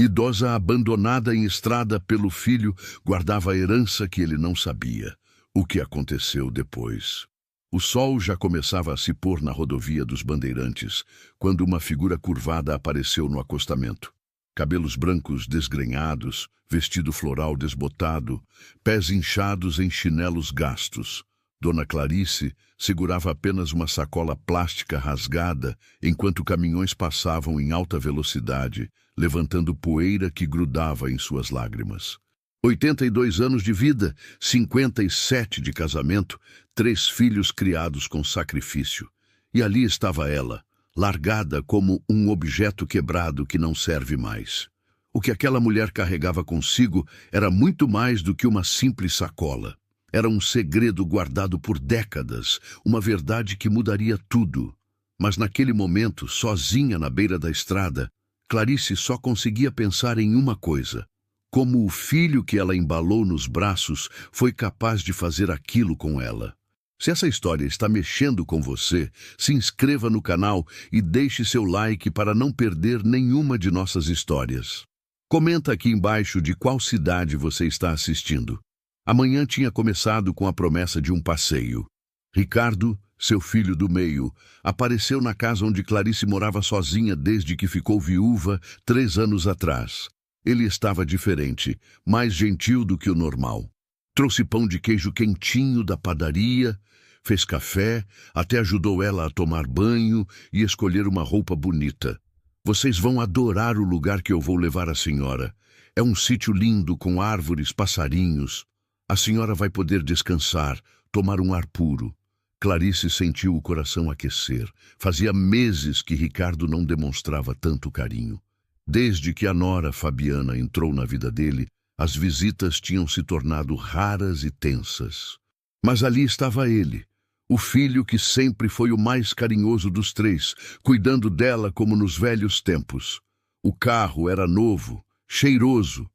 Idosa abandonada em estrada pelo filho, guardava a herança que ele não sabia. O que aconteceu depois? O sol já começava a se pôr na rodovia dos Bandeirantes, quando uma figura curvada apareceu no acostamento. Cabelos brancos desgrenhados, vestido floral desbotado, pés inchados em chinelos gastos. Dona Clarice segurava apenas uma sacola plástica rasgada, enquanto caminhões passavam em alta velocidade, levantando poeira que grudava em suas lágrimas. 82 anos de vida, 57 de casamento, 3 filhos criados com sacrifício. E ali estava ela, largada como um objeto quebrado que não serve mais. O que aquela mulher carregava consigo era muito mais do que uma simples sacola. Era um segredo guardado por décadas, uma verdade que mudaria tudo. Mas naquele momento, sozinha na beira da estrada, Clarice só conseguia pensar em uma coisa: como o filho que ela embalou nos braços foi capaz de fazer aquilo com ela. Se essa história está mexendo com você, se inscreva no canal e deixe seu like para não perder nenhuma de nossas histórias. Comenta aqui embaixo de qual cidade você está assistindo. A manhã tinha começado com a promessa de um passeio. Ricardo, seu filho do meio, apareceu na casa onde Clarice morava sozinha desde que ficou viúva 3 anos atrás. Ele estava diferente, mais gentil do que o normal. Trouxe pão de queijo quentinho da padaria, fez café, até ajudou ela a tomar banho e escolher uma roupa bonita. Vocês vão adorar o lugar que eu vou levar a senhora. É um sítio lindo com árvores, passarinhos. A senhora vai poder descansar, tomar um ar puro. Clarice sentiu o coração aquecer. Fazia meses que Ricardo não demonstrava tanto carinho. Desde que a nora Fabiana entrou na vida dele, as visitas tinham se tornado raras e tensas. Mas ali estava ele, o filho que sempre foi o mais carinhoso dos 3, cuidando dela como nos velhos tempos. O carro era novo, cheiroso.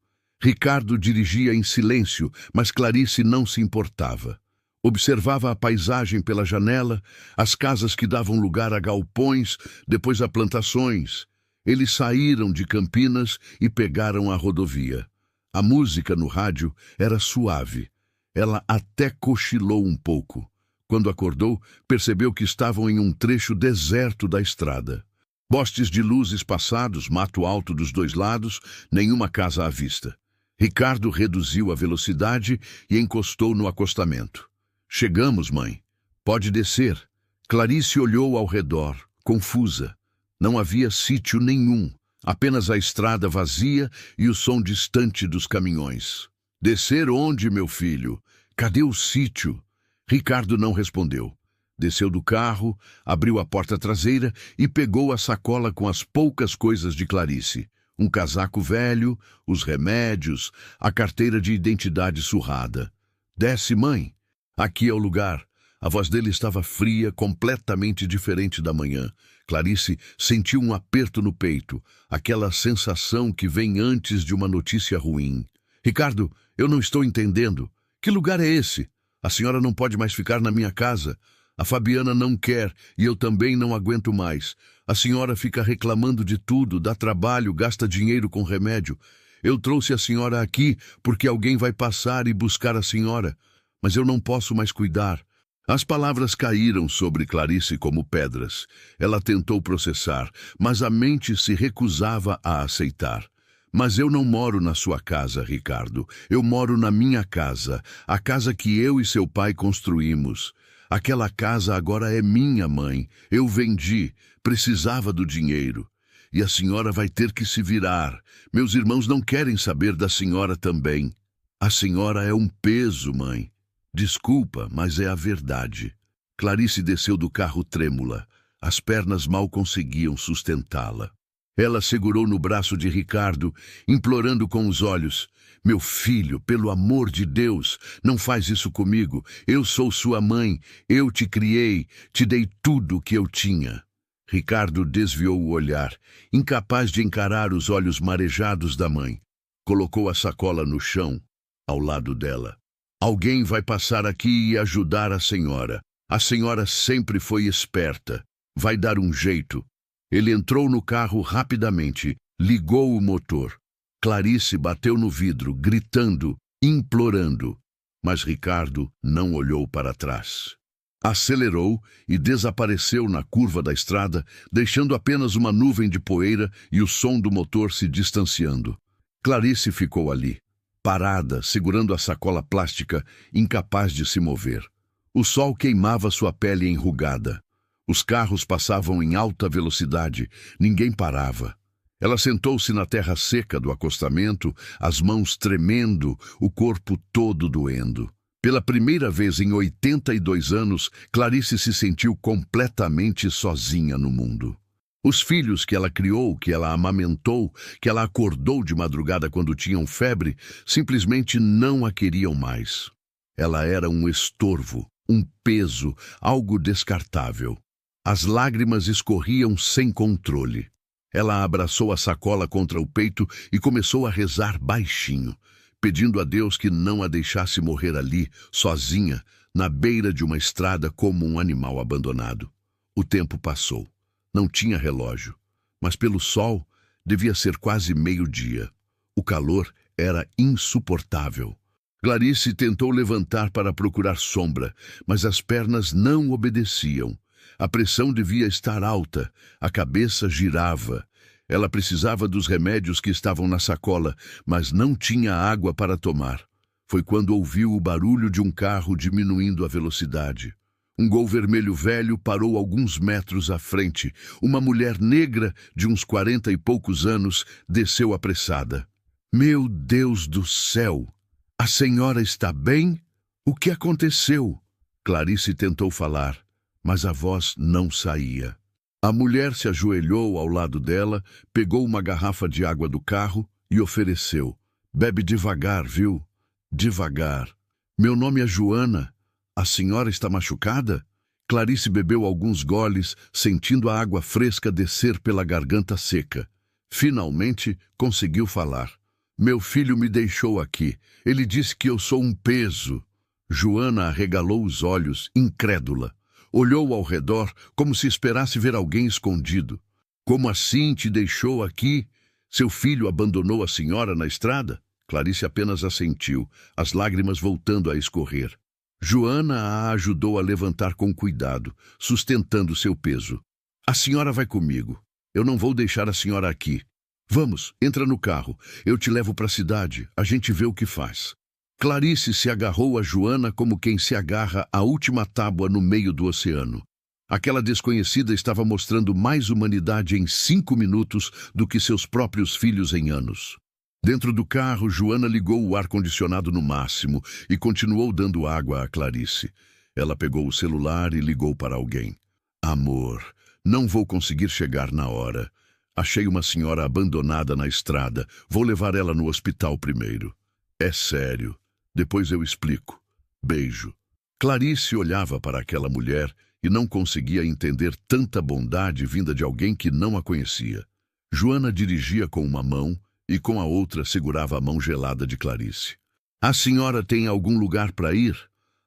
Ricardo dirigia em silêncio, mas Clarice não se importava. Observava a paisagem pela janela, as casas que davam lugar a galpões, depois a plantações. Eles saíram de Campinas e pegaram a rodovia. A música no rádio era suave. Ela até cochilou um pouco. Quando acordou, percebeu que estavam em um trecho deserto da estrada. Postes de luzes passados, mato alto dos 2 lados, nenhuma casa à vista. Ricardo reduziu a velocidade e encostou no acostamento. Chegamos, mãe. Pode descer. Clarice olhou ao redor, confusa. Não havia sítio nenhum, apenas a estrada vazia e o som distante dos caminhões. Descer onde, meu filho? Cadê o sítio? Ricardo não respondeu. Desceu do carro, abriu a porta traseira e pegou a sacola com as poucas coisas de Clarice. Um casaco velho, os remédios, a carteira de identidade surrada. Desce, mãe. Aqui é o lugar. A voz dele estava fria, completamente diferente da manhã. Clarice sentiu um aperto no peito, aquela sensação que vem antes de uma notícia ruim. Ricardo, eu não estou entendendo. Que lugar é esse? A senhora não pode mais ficar na minha casa. A Fabiana não quer e eu também não aguento mais. A senhora fica reclamando de tudo, dá trabalho, gasta dinheiro com remédio. Eu trouxe a senhora aqui porque alguém vai passar e buscar a senhora. Mas eu não posso mais cuidar. As palavras caíram sobre Clarice como pedras. Ela tentou processar, mas a mente se recusava a aceitar. Mas eu não moro na sua casa, Ricardo. Eu moro na minha casa, a casa que eu e seu pai construímos. Aquela casa agora é minha, mãe. Eu vendi, precisava do dinheiro. E a senhora vai ter que se virar. Meus irmãos não querem saber da senhora também. A senhora é um peso, mãe. Desculpa, mas é a verdade. Clarice desceu do carro trêmula. As pernas mal conseguiam sustentá-la. Ela segurou no braço de Ricardo, implorando com os olhos: meu filho, pelo amor de Deus, não faz isso comigo. Eu sou sua mãe, eu te criei, te dei tudo o que eu tinha. Ricardo desviou o olhar, incapaz de encarar os olhos marejados da mãe. Colocou a sacola no chão, ao lado dela. Alguém vai passar aqui e ajudar a senhora. A senhora sempre foi esperta. Vai dar um jeito. Ele entrou no carro rapidamente, ligou o motor. Clarice bateu no vidro, gritando, implorando, mas Ricardo não olhou para trás. Acelerou e desapareceu na curva da estrada, deixando apenas uma nuvem de poeira e o som do motor se distanciando. Clarice ficou ali, parada, segurando a sacola plástica, incapaz de se mover. O sol queimava sua pele enrugada. Os carros passavam em alta velocidade, ninguém parava. Ela sentou-se na terra seca do acostamento, as mãos tremendo, o corpo todo doendo. Pela primeira vez em 82 anos, Clarice se sentiu completamente sozinha no mundo. Os filhos que ela criou, que ela amamentou, que ela acordou de madrugada quando tinham febre, simplesmente não a queriam mais. Ela era um estorvo, um peso, algo descartável. As lágrimas escorriam sem controle. Ela abraçou a sacola contra o peito e começou a rezar baixinho, pedindo a Deus que não a deixasse morrer ali, sozinha, na beira de uma estrada como um animal abandonado. O tempo passou. Não tinha relógio, mas pelo sol devia ser quase meio-dia. O calor era insuportável. Clarice tentou levantar para procurar sombra, mas as pernas não obedeciam. A pressão devia estar alta, a cabeça girava. Ela precisava dos remédios que estavam na sacola, mas não tinha água para tomar. Foi quando ouviu o barulho de um carro diminuindo a velocidade. Um Gol vermelho velho parou alguns metros à frente. Uma mulher negra, de uns 40 e poucos anos, desceu apressada. Meu Deus do céu! A senhora está bem? O que aconteceu? Clarice tentou falar, mas a voz não saía. A mulher se ajoelhou ao lado dela, pegou uma garrafa de água do carro e ofereceu. Bebe devagar, viu? Devagar. Meu nome é Joana. A senhora está machucada? Clarice bebeu alguns goles, sentindo a água fresca descer pela garganta seca. Finalmente conseguiu falar. Meu filho me deixou aqui. Ele disse que eu sou um peso. Joana arregalou os olhos, incrédula. Olhou ao redor como se esperasse ver alguém escondido. Como assim te deixou aqui? Seu filho abandonou a senhora na estrada? Clarice apenas assentiu, as lágrimas voltando a escorrer. Joana a ajudou a levantar com cuidado, sustentando seu peso. A senhora vai comigo. Eu não vou deixar a senhora aqui. Vamos, entra no carro. Eu te levo para a cidade. A gente vê o que faz. Clarice se agarrou a Joana como quem se agarra à última tábua no meio do oceano. Aquela desconhecida estava mostrando mais humanidade em 5 minutos do que seus próprios filhos em anos. Dentro do carro, Joana ligou o ar-condicionado no máximo e continuou dando água a Clarice. Ela pegou o celular e ligou para alguém. Amor, não vou conseguir chegar na hora. Achei uma senhora abandonada na estrada. Vou levar ela no hospital primeiro. É sério. Depois eu explico. Beijo. Clarice olhava para aquela mulher e não conseguia entender tanta bondade vinda de alguém que não a conhecia. Joana dirigia com uma mão e com a outra segurava a mão gelada de Clarice. A senhora tem algum lugar para ir?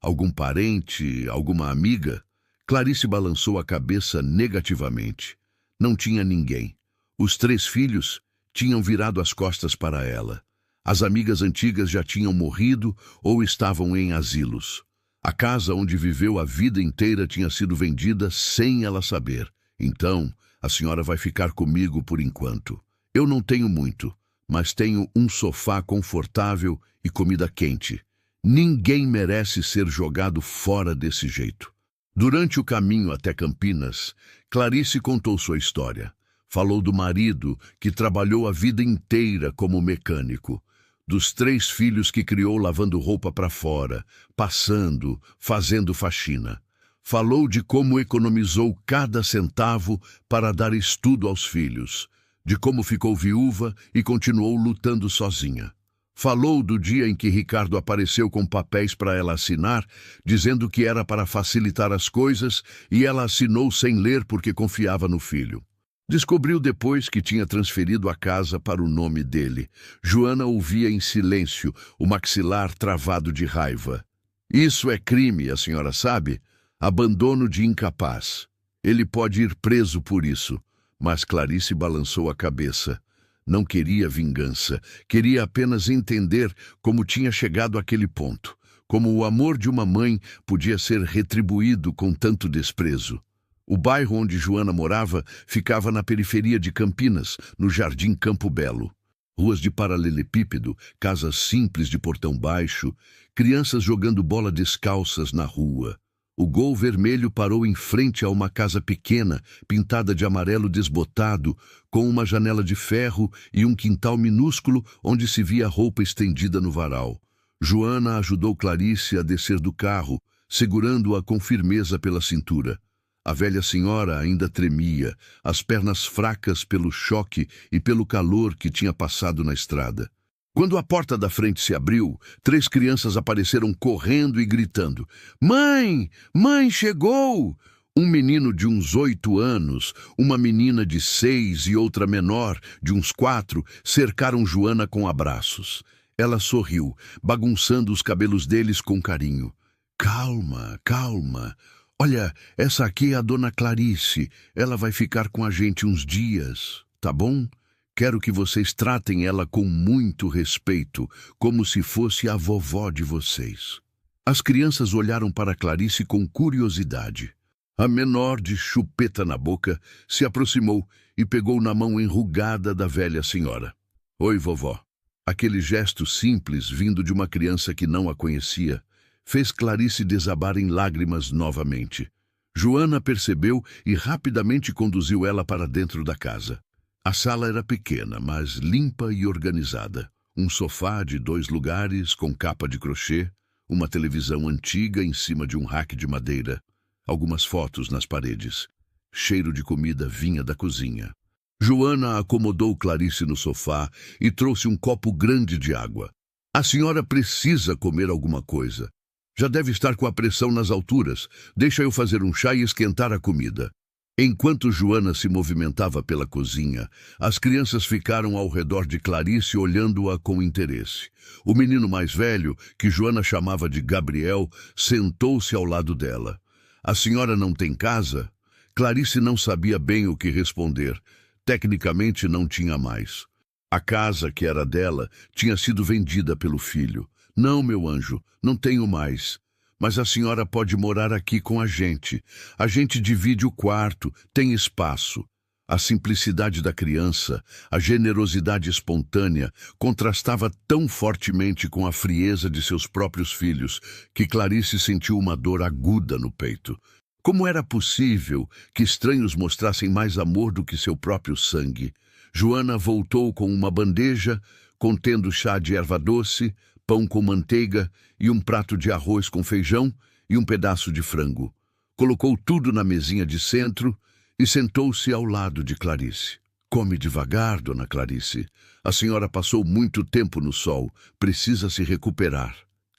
Algum parente? Alguma amiga? Clarice balançou a cabeça negativamente. Não tinha ninguém. Os 3 filhos tinham virado as costas para ela. As amigas antigas já tinham morrido ou estavam em asilos. A casa onde viveu a vida inteira tinha sido vendida sem ela saber. Então, a senhora vai ficar comigo por enquanto. Eu não tenho muito, mas tenho um sofá confortável e comida quente. Ninguém merece ser jogado fora desse jeito. Durante o caminho até Campinas, Clarice contou sua história. Falou do marido, que trabalhou a vida inteira como mecânico. Dos 3 filhos que criou lavando roupa para fora, passando, fazendo faxina. Falou de como economizou cada centavo para dar estudo aos filhos. De como ficou viúva e continuou lutando sozinha. Falou do dia em que Ricardo apareceu com papéis para ela assinar, dizendo que era para facilitar as coisas, e ela assinou sem ler porque confiava no filho. Descobriu depois que tinha transferido a casa para o nome dele. Joana ouvia em silêncio, o maxilar travado de raiva. Isso é crime, a senhora sabe? Abandono de incapaz. Ele pode ir preso por isso. Mas Clarice balançou a cabeça. Não queria vingança, queria apenas entender como tinha chegado àquele ponto, como o amor de uma mãe podia ser retribuído com tanto desprezo. O bairro onde Joana morava ficava na periferia de Campinas, no Jardim Campo Belo. Ruas de paralelepípedo, casas simples de portão baixo, crianças jogando bola descalças na rua. O Gol vermelho parou em frente a uma casa pequena, pintada de amarelo desbotado, com uma janela de ferro e um quintal minúsculo onde se via roupa estendida no varal. Joana ajudou Clarice a descer do carro, segurando-a com firmeza pela cintura. A velha senhora ainda tremia, as pernas fracas pelo choque e pelo calor que tinha passado na estrada. Quando a porta da frente se abriu, 3 crianças apareceram correndo e gritando: "Mãe! Mãe chegou!" Um menino de uns 8 anos, uma menina de 6 e outra menor, de uns 4, cercaram Joana com abraços. Ela sorriu, bagunçando os cabelos deles com carinho. "Calma, calma. Olha, essa aqui é a dona Clarice. Ela vai ficar com a gente uns dias, tá bom? Quero que vocês tratem ela com muito respeito, como se fosse a vovó de vocês." As crianças olharam para Clarice com curiosidade. A menor, de chupeta na boca, se aproximou e pegou na mão enrugada da velha senhora. "Oi, vovó." Aquele gesto simples, vindo de uma criança que não a conhecia, fez Clarice desabar em lágrimas novamente. Joana percebeu e rapidamente conduziu ela para dentro da casa. A sala era pequena, mas limpa e organizada. Um sofá de 2 lugares com capa de crochê, uma televisão antiga em cima de um rack de madeira, algumas fotos nas paredes. Cheiro de comida vinha da cozinha. Joana acomodou Clarice no sofá e trouxe um copo grande de água. "A senhora precisa comer alguma coisa. Já deve estar com a pressão nas alturas. Deixa eu fazer um chá e esquentar a comida." Enquanto Joana se movimentava pela cozinha, as crianças ficaram ao redor de Clarice olhando-a com interesse. O menino mais velho, que Joana chamava de Gabriel, sentou-se ao lado dela. "A senhora não tem casa?" Clarice não sabia bem o que responder. Tecnicamente não tinha mais. A casa, que era dela, tinha sido vendida pelo filho. "Não, meu anjo, não tenho mais. Mas a senhora pode morar aqui com a gente. A gente divide o quarto, tem espaço." A simplicidade da criança, a generosidade espontânea, contrastava tão fortemente com a frieza de seus próprios filhos, que Clarice sentiu uma dor aguda no peito. Como era possível que estranhos mostrassem mais amor do que seu próprio sangue? Joana voltou com uma bandeja contendo chá de erva doce, pão com manteiga e um prato de arroz com feijão e um pedaço de frango. Colocou tudo na mesinha de centro e sentou-se ao lado de Clarice. "Come devagar, dona Clarice. A senhora passou muito tempo no sol, precisa se recuperar."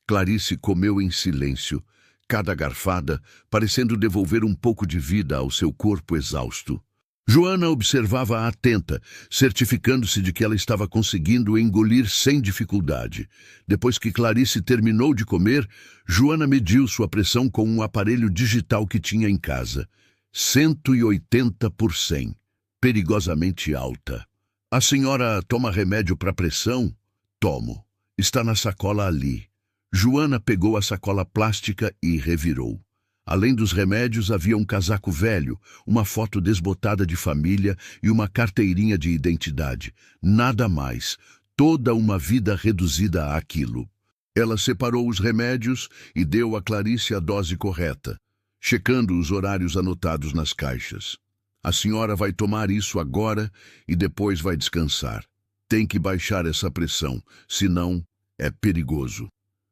Clarice comeu em silêncio, cada garfada parecendo devolver um pouco de vida ao seu corpo exausto. Joana observava atenta, certificando-se de que ela estava conseguindo engolir sem dificuldade. Depois que Clarice terminou de comer, Joana mediu sua pressão com um aparelho digital que tinha em casa. 180/100. Perigosamente alta. "A senhora toma remédio para pressão?" "Tomo. Está na sacola ali." Joana pegou a sacola plástica e revirou. Além dos remédios, havia um casaco velho, uma foto desbotada de família e uma carteirinha de identidade. Nada mais. Toda uma vida reduzida àquilo. Ela separou os remédios e deu a Clarice a dose correta, checando os horários anotados nas caixas. "A senhora vai tomar isso agora e depois vai descansar. Tem que baixar essa pressão, senão é perigoso."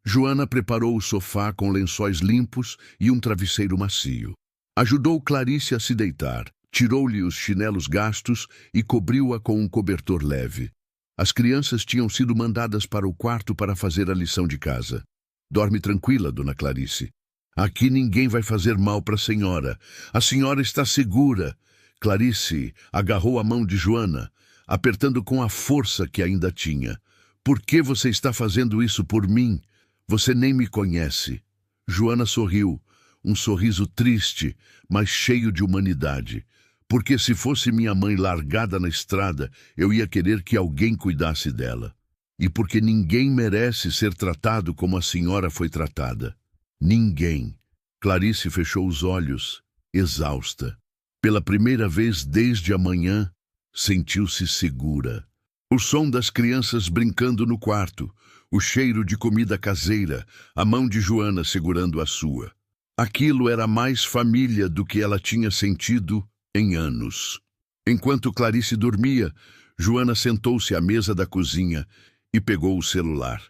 Joana preparou o sofá com lençóis limpos e um travesseiro macio. Ajudou Clarice a se deitar, tirou-lhe os chinelos gastos e cobriu-a com um cobertor leve. As crianças tinham sido mandadas para o quarto para fazer a lição de casa. "Dorme tranquila, dona Clarice. Aqui ninguém vai fazer mal para a senhora. A senhora está segura." Clarice agarrou a mão de Joana, apertando com a força que ainda tinha. "Por que você está fazendo isso por mim? Você nem me conhece." Joana sorriu, um sorriso triste, mas cheio de humanidade. Porque se fosse minha mãe largada na estrada, eu ia querer que alguém cuidasse dela. E porque ninguém merece ser tratado como a senhora foi tratada. Ninguém. Clarice fechou os olhos, exausta. Pela primeira vez desde a manhã, sentiu-se segura. O som das crianças brincando no quarto, o cheiro de comida caseira, a mão de Joana segurando a sua. Aquilo era mais família do que ela tinha sentido em anos. Enquanto Clarice dormia, Joana sentou-se à mesa da cozinha e pegou o celular.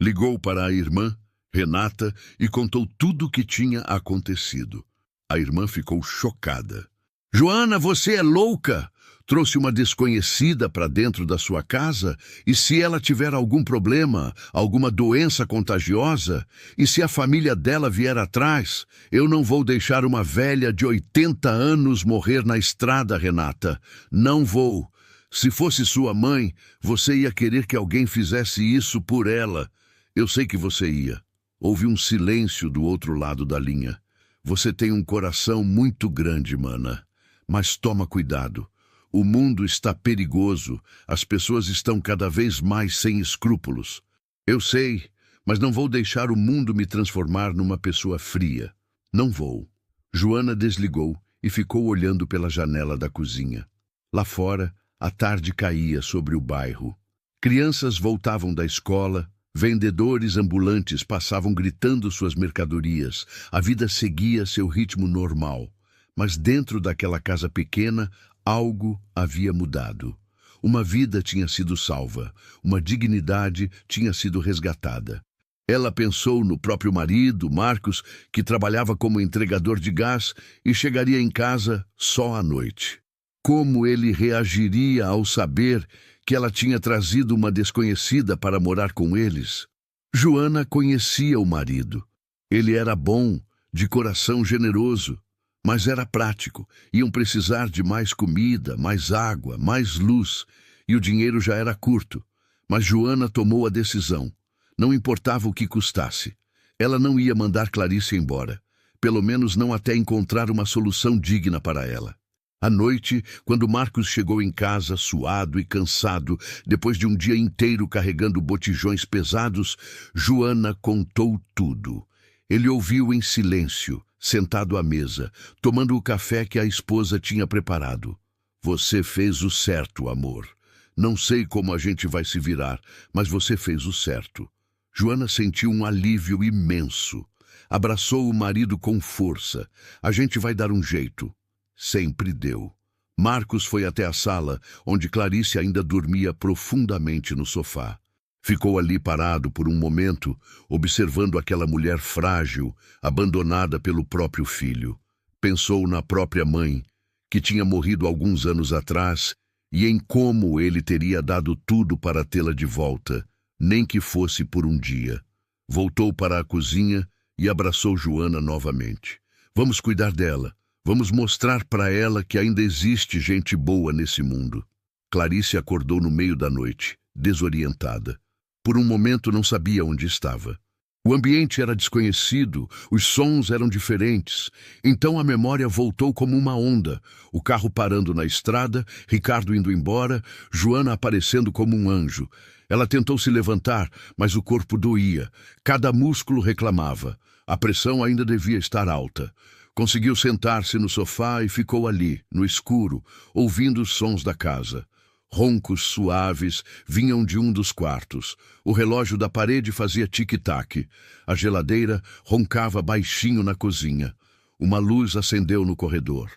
Ligou para a irmã, Renata, e contou tudo o que tinha acontecido. A irmã ficou chocada. Joana, você é louca! Trouxe uma desconhecida para dentro da sua casa? E se ela tiver algum problema, alguma doença contagiosa? E se a família dela vier atrás? Eu não vou deixar uma velha de 80 anos morrer na estrada, Renata. Não vou. Se fosse sua mãe, você ia querer que alguém fizesse isso por ela. Eu sei que você ia. Houve um silêncio do outro lado da linha. Você tem um coração muito grande, mana. Mas toma cuidado. O mundo está perigoso. As pessoas estão cada vez mais sem escrúpulos. Eu sei, mas não vou deixar o mundo me transformar numa pessoa fria. Não vou. Joana desligou e ficou olhando pela janela da cozinha. Lá fora, a tarde caía sobre o bairro. Crianças voltavam da escola, vendedores ambulantes passavam gritando suas mercadorias. A vida seguia seu ritmo normal. Mas dentro daquela casa pequena, algo havia mudado. Uma vida tinha sido salva, uma dignidade tinha sido resgatada. Ela pensou no próprio marido, Marcos, que trabalhava como entregador de gás e chegaria em casa só à noite. Como ele reagiria ao saber que ela tinha trazido uma desconhecida para morar com eles? Joana conhecia o marido. Ele era bom, de coração generoso. Mas era prático, iam precisar de mais comida, mais água, mais luz, e o dinheiro já era curto. Mas Joana tomou a decisão. Não importava o que custasse. Ela não ia mandar Clarice embora, pelo menos não até encontrar uma solução digna para ela. À noite, quando Marcos chegou em casa, suado e cansado, depois de um dia inteiro carregando botijões pesados, Joana contou tudo. Ele ouviu em silêncio, sentado à mesa, tomando o café que a esposa tinha preparado. Você fez o certo, amor. Não sei como a gente vai se virar, mas você fez o certo. Joana sentiu um alívio imenso. Abraçou o marido com força. A gente vai dar um jeito. Sempre deu. Marcos foi até a sala, onde Clarice ainda dormia profundamente no sofá. Ficou ali parado por um momento, observando aquela mulher frágil, abandonada pelo próprio filho. Pensou na própria mãe, que tinha morrido alguns anos atrás, e em como ele teria dado tudo para tê-la de volta, nem que fosse por um dia. Voltou para a cozinha e abraçou Joana novamente. Vamos cuidar dela. Vamos mostrar para ela que ainda existe gente boa nesse mundo. Clarice acordou no meio da noite, desorientada. Por um momento não sabia onde estava. O ambiente era desconhecido, os sons eram diferentes. Então a memória voltou como uma onda. O carro parando na estrada, Ricardo indo embora, Joana aparecendo como um anjo. Ela tentou se levantar, mas o corpo doía. Cada músculo reclamava. A pressão ainda devia estar alta. Conseguiu sentar-se no sofá e ficou ali, no escuro, ouvindo os sons da casa. Roncos suaves vinham de um dos quartos. O relógio da parede fazia tic-tac. A geladeira roncava baixinho na cozinha. Uma luz acendeu no corredor.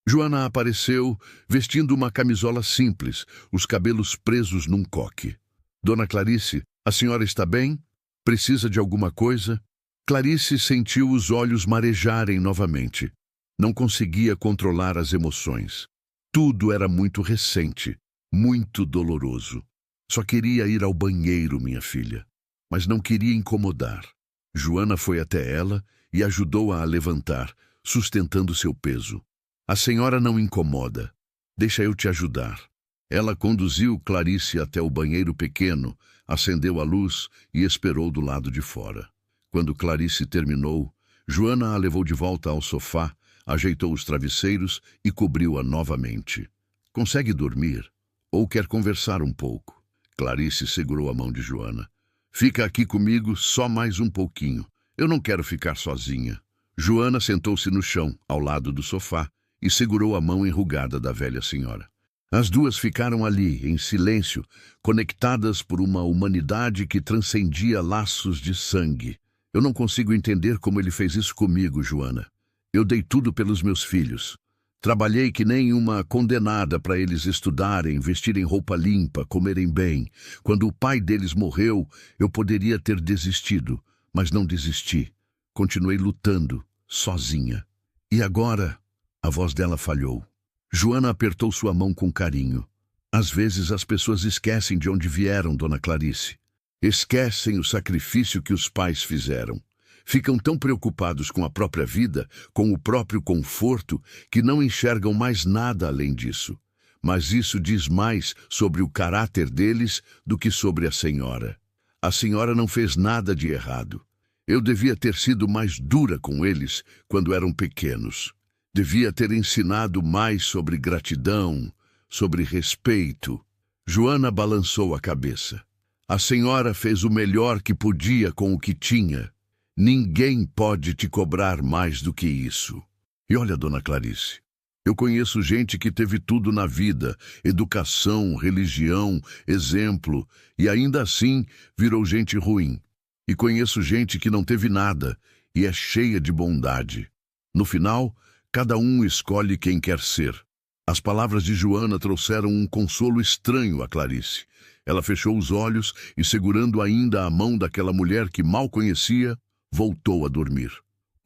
Joana apareceu, vestindo uma camisola simples, os cabelos presos num coque. Dona Clarice, a senhora está bem? Precisa de alguma coisa? Clarice sentiu os olhos marejarem novamente. Não conseguia controlar as emoções. Tudo era muito recente. Muito doloroso. Só queria ir ao banheiro, minha filha, mas não queria incomodar. Joana foi até ela e ajudou-a a levantar, sustentando seu peso. A senhora não incomoda. Deixa eu te ajudar. Ela conduziu Clarice até o banheiro pequeno, acendeu a luz e esperou do lado de fora. Quando Clarice terminou, Joana a levou de volta ao sofá, ajeitou os travesseiros e cobriu-a novamente. Consegue dormir? Ou quer conversar um pouco? Clarice segurou a mão de Joana. Fica aqui comigo só mais um pouquinho. Eu não quero ficar sozinha. Joana sentou-se no chão, ao lado do sofá, e segurou a mão enrugada da velha senhora. As duas ficaram ali, em silêncio, conectadas por uma humanidade que transcendia laços de sangue. Eu não consigo entender como ele fez isso comigo, Joana. Eu dei tudo pelos meus filhos. Trabalhei que nem uma condenada para eles estudarem, vestirem roupa limpa, comerem bem. Quando o pai deles morreu, eu poderia ter desistido, mas não desisti. Continuei lutando, sozinha. E agora, a voz dela falhou. Joana apertou sua mão com carinho. Às vezes as pessoas esquecem de onde vieram, Dona Clarice. Esquecem o sacrifício que os pais fizeram. Ficam tão preocupados com a própria vida, com o próprio conforto, que não enxergam mais nada além disso. Mas isso diz mais sobre o caráter deles do que sobre a senhora. A senhora não fez nada de errado. Eu devia ter sido mais dura com eles quando eram pequenos. Devia ter ensinado mais sobre gratidão, sobre respeito. Joana balançou a cabeça. A senhora fez o melhor que podia com o que tinha. Ninguém pode te cobrar mais do que isso. E olha, Dona Clarice, eu conheço gente que teve tudo na vida, educação, religião, exemplo, e ainda assim virou gente ruim. E conheço gente que não teve nada e é cheia de bondade. No final, cada um escolhe quem quer ser. As palavras de Joana trouxeram um consolo estranho a Clarice. Ela fechou os olhos e, segurando ainda a mão daquela mulher que mal conhecia, voltou a dormir.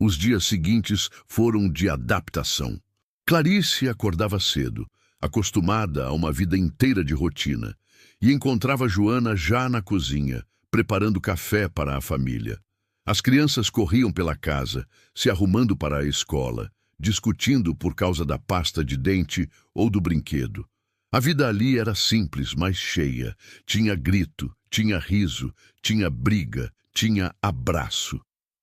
Os dias seguintes foram de adaptação. Clarice acordava cedo, acostumada a uma vida inteira de rotina, e encontrava Joana já na cozinha, preparando café para a família. As crianças corriam pela casa, se arrumando para a escola, discutindo por causa da pasta de dente ou do brinquedo. A vida ali era simples, mas cheia. Tinha grito, tinha riso, tinha briga, tinha abraço.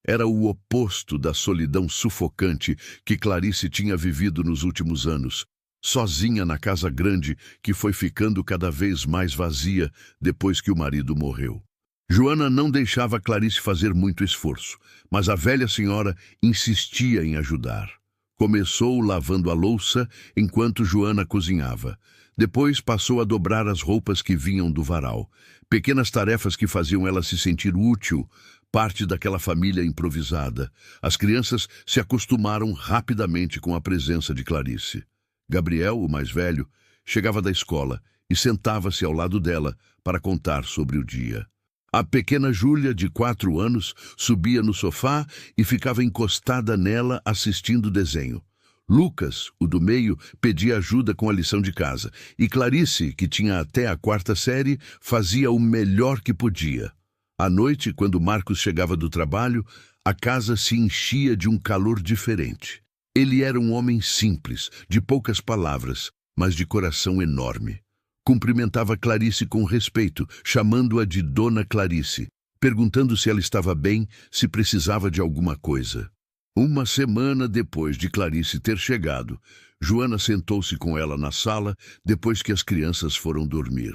Era o oposto da solidão sufocante que Clarice tinha vivido nos últimos anos, sozinha na casa grande que foi ficando cada vez mais vazia depois que o marido morreu. Joana não deixava Clarice fazer muito esforço, mas a velha senhora insistia em ajudar. Começou lavando a louça enquanto Joana cozinhava. Depois passou a dobrar as roupas que vinham do varal. Pequenas tarefas que faziam ela se sentir útil, parte daquela família improvisada. As crianças se acostumaram rapidamente com a presença de Clarice. Gabriel, o mais velho, chegava da escola e sentava-se ao lado dela para contar sobre o dia. A pequena Júlia, de 4 anos, subia no sofá e ficava encostada nela assistindo desenho. Lucas, o do meio, pedia ajuda com a lição de casa, e Clarice, que tinha até a 4ª série, fazia o melhor que podia. À noite, quando Marcos chegava do trabalho, a casa se enchia de um calor diferente. Ele era um homem simples, de poucas palavras, mas de coração enorme. Cumprimentava Clarice com respeito, chamando-a de Dona Clarice, perguntando se ela estava bem, se precisava de alguma coisa. Uma semana depois de Clarice ter chegado, Joana sentou-se com ela na sala depois que as crianças foram dormir.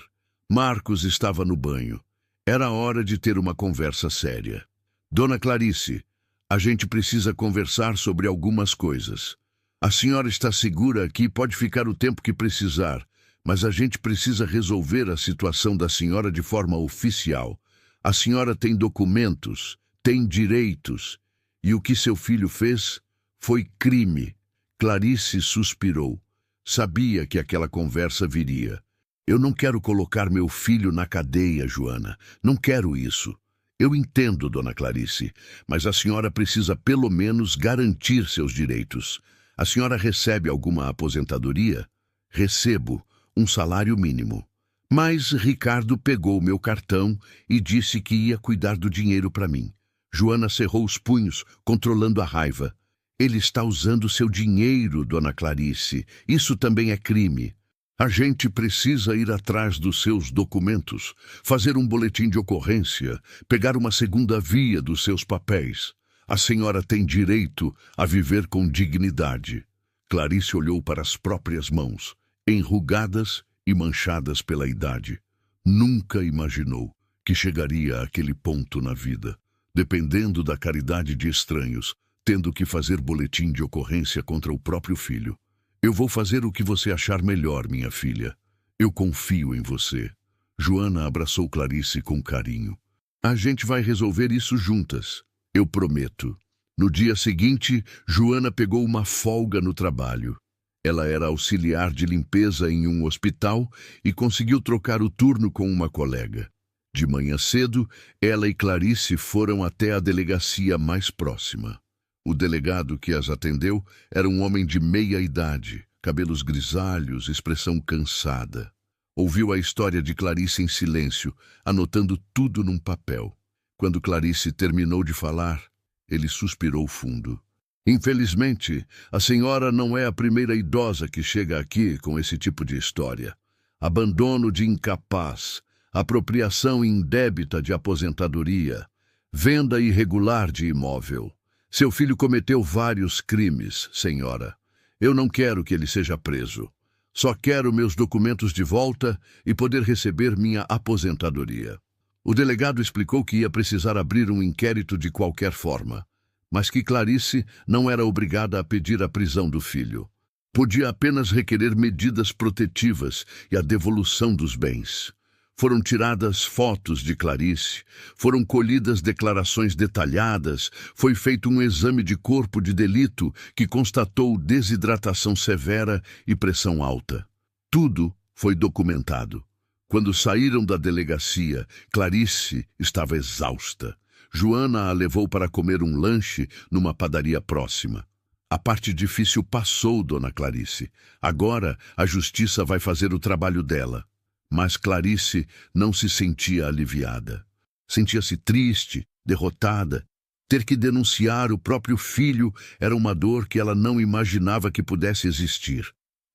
Marcos estava no banho. Era hora de ter uma conversa séria. Dona Clarice, a gente precisa conversar sobre algumas coisas. A senhora está segura aqui, pode ficar o tempo que precisar, mas a gente precisa resolver a situação da senhora de forma oficial. A senhora tem documentos, tem direitos, e o que seu filho fez foi crime. Clarice suspirou. Sabia que aquela conversa viria. Eu não quero colocar meu filho na cadeia, Joana. Não quero isso. Eu entendo, Dona Clarice, mas a senhora precisa pelo menos garantir seus direitos. A senhora recebe alguma aposentadoria? Recebo um salário mínimo. Mas Ricardo pegou meu cartão e disse que ia cuidar do dinheiro para mim. Joana cerrou os punhos, controlando a raiva. Ele está usando seu dinheiro, Dona Clarice. Isso também é crime. A gente precisa ir atrás dos seus documentos, fazer um boletim de ocorrência, pegar uma segunda via dos seus papéis. A senhora tem direito a viver com dignidade. Clarice olhou para as próprias mãos, enrugadas e manchadas pela idade. Nunca imaginou que chegaria àquele ponto na vida, dependendo da caridade de estranhos, tendo que fazer boletim de ocorrência contra o próprio filho. Eu vou fazer o que você achar melhor, minha filha. Eu confio em você. Joana abraçou Clarice com carinho. A gente vai resolver isso juntas. Eu prometo. No dia seguinte, Joana pegou uma folga no trabalho. Ela era auxiliar de limpeza em um hospital e conseguiu trocar o turno com uma colega. De manhã cedo, ela e Clarice foram até a delegacia mais próxima. O delegado que as atendeu era um homem de meia idade, cabelos grisalhos, expressão cansada. Ouviu a história de Clarice em silêncio, anotando tudo num papel. Quando Clarice terminou de falar, ele suspirou fundo. Infelizmente, a senhora não é a primeira idosa que chega aqui com esse tipo de história. Abandono de incapaz, apropriação indébita de aposentadoria, venda irregular de imóvel. Seu filho cometeu vários crimes, senhora. Eu não quero que ele seja preso. Só quero meus documentos de volta e poder receber minha aposentadoria. O delegado explicou que ia precisar abrir um inquérito de qualquer forma, mas que Clarice não era obrigada a pedir a prisão do filho. Podia apenas requerer medidas protetivas e a devolução dos bens. Foram tiradas fotos de Clarice, foram colhidas declarações detalhadas, foi feito um exame de corpo de delito que constatou desidratação severa e pressão alta. Tudo foi documentado. Quando saíram da delegacia, Clarice estava exausta. Joana a levou para comer um lanche numa padaria próxima. A parte difícil passou, dona Clarice. Agora a justiça vai fazer o trabalho dela. Mas Clarice não se sentia aliviada. Sentia-se triste, derrotada. Ter que denunciar o próprio filho era uma dor que ela não imaginava que pudesse existir.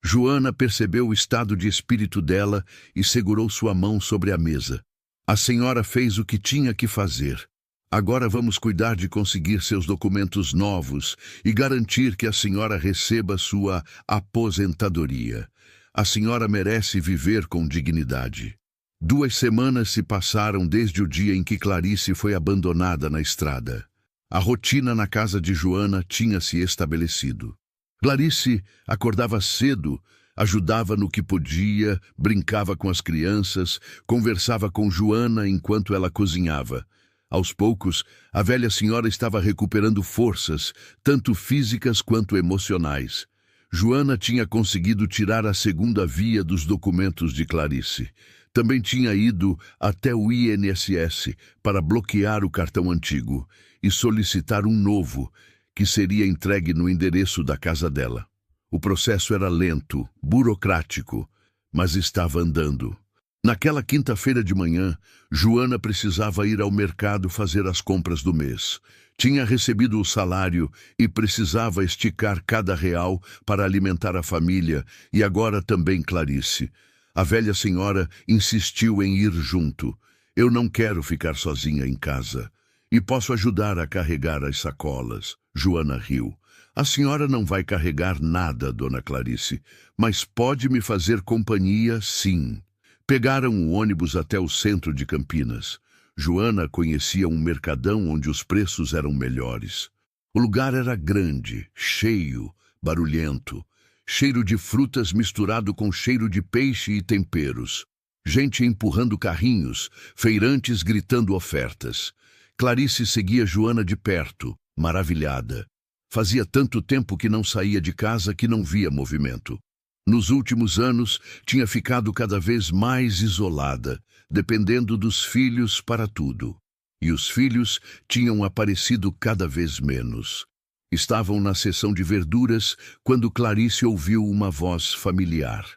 Joana percebeu o estado de espírito dela e segurou sua mão sobre a mesa. A senhora fez o que tinha que fazer. Agora vamos cuidar de conseguir seus documentos novos e garantir que a senhora receba sua aposentadoria. A senhora merece viver com dignidade. 2 semanas se passaram desde o dia em que Clarice foi abandonada na estrada. A rotina na casa de Joana tinha se estabelecido. Clarice acordava cedo, ajudava no que podia, brincava com as crianças, conversava com Joana enquanto ela cozinhava. Aos poucos, a velha senhora estava recuperando forças, tanto físicas quanto emocionais. Joana tinha conseguido tirar a segunda via dos documentos de Clarice. Também tinha ido até o INSS para bloquear o cartão antigo e solicitar um novo, que seria entregue no endereço da casa dela. O processo era lento, burocrático, mas estava andando. Naquela quinta-feira de manhã, Joana precisava ir ao mercado fazer as compras do mês. Tinha recebido o salário e precisava esticar cada real para alimentar a família e agora também Clarice. A velha senhora insistiu em ir junto. Eu não quero ficar sozinha em casa. E posso ajudar a carregar as sacolas. Joana riu. A senhora não vai carregar nada, dona Clarice, mas pode me fazer companhia, sim. Pegaram o ônibus até o centro de Campinas. Joana conhecia um mercadão onde os preços eram melhores. O lugar era grande, cheio, barulhento. Cheiro de frutas misturado com cheiro de peixe e temperos. Gente empurrando carrinhos, feirantes gritando ofertas. Clarice seguia Joana de perto, maravilhada. Fazia tanto tempo que não saía de casa que não via movimento. Nos últimos anos, tinha ficado cada vez mais isolada, dependendo dos filhos para tudo. E os filhos tinham aparecido cada vez menos. Estavam na seção de verduras quando Clarice ouviu uma voz familiar.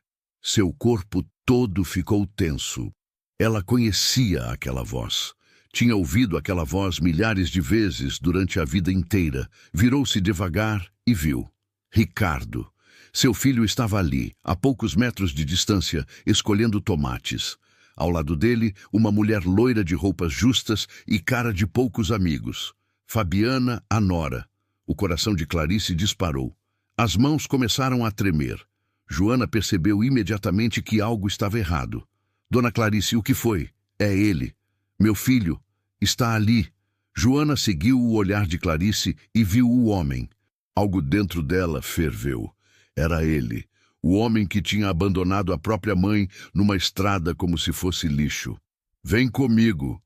Seu corpo todo ficou tenso. Ela conhecia aquela voz. Tinha ouvido aquela voz milhares de vezes durante a vida inteira. Virou-se devagar e viu. Ricardo. Seu filho estava ali, a poucos metros de distância, escolhendo tomates. Ao lado dele, uma mulher loira de roupas justas e cara de poucos amigos. Fabiana, a nora. O coração de Clarice disparou. As mãos começaram a tremer. Joana percebeu imediatamente que algo estava errado. Dona Clarice, o que foi? É ele. Meu filho. Está ali. Joana seguiu o olhar de Clarice e viu o homem. Algo dentro dela ferveu. Era ele. O homem que tinha abandonado a própria mãe numa estrada como se fosse lixo. Vem comigo.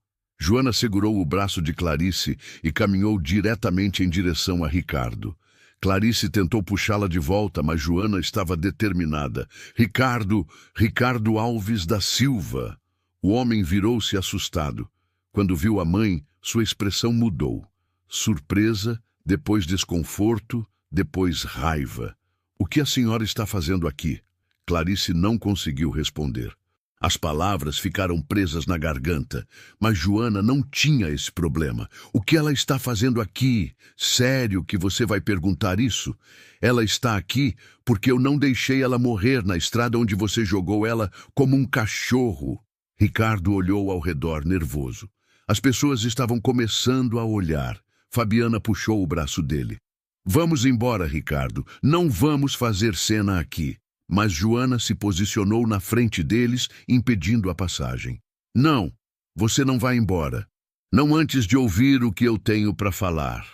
Joana segurou o braço de Clarice e caminhou diretamente em direção a Ricardo. Clarice tentou puxá-la de volta, mas Joana estava determinada. Ricardo Alves da Silva. O homem virou-se assustado. Quando viu a mãe, sua expressão mudou. Surpresa, depois desconforto, depois raiva. O que a senhora está fazendo aqui? Clarice não conseguiu responder. As palavras ficaram presas na garganta, mas Joana não tinha esse problema. O que ela está fazendo aqui? Sério que você vai perguntar isso? Ela está aqui porque eu não deixei ela morrer na estrada onde você jogou ela como um cachorro. Ricardo olhou ao redor, nervoso. As pessoas estavam começando a olhar. Fabiana puxou o braço dele. Vamos embora, Ricardo. Não vamos fazer cena aqui. Mas Joana se posicionou na frente deles, impedindo a passagem. Não, você não vai embora. Não antes de ouvir o que eu tenho para falar.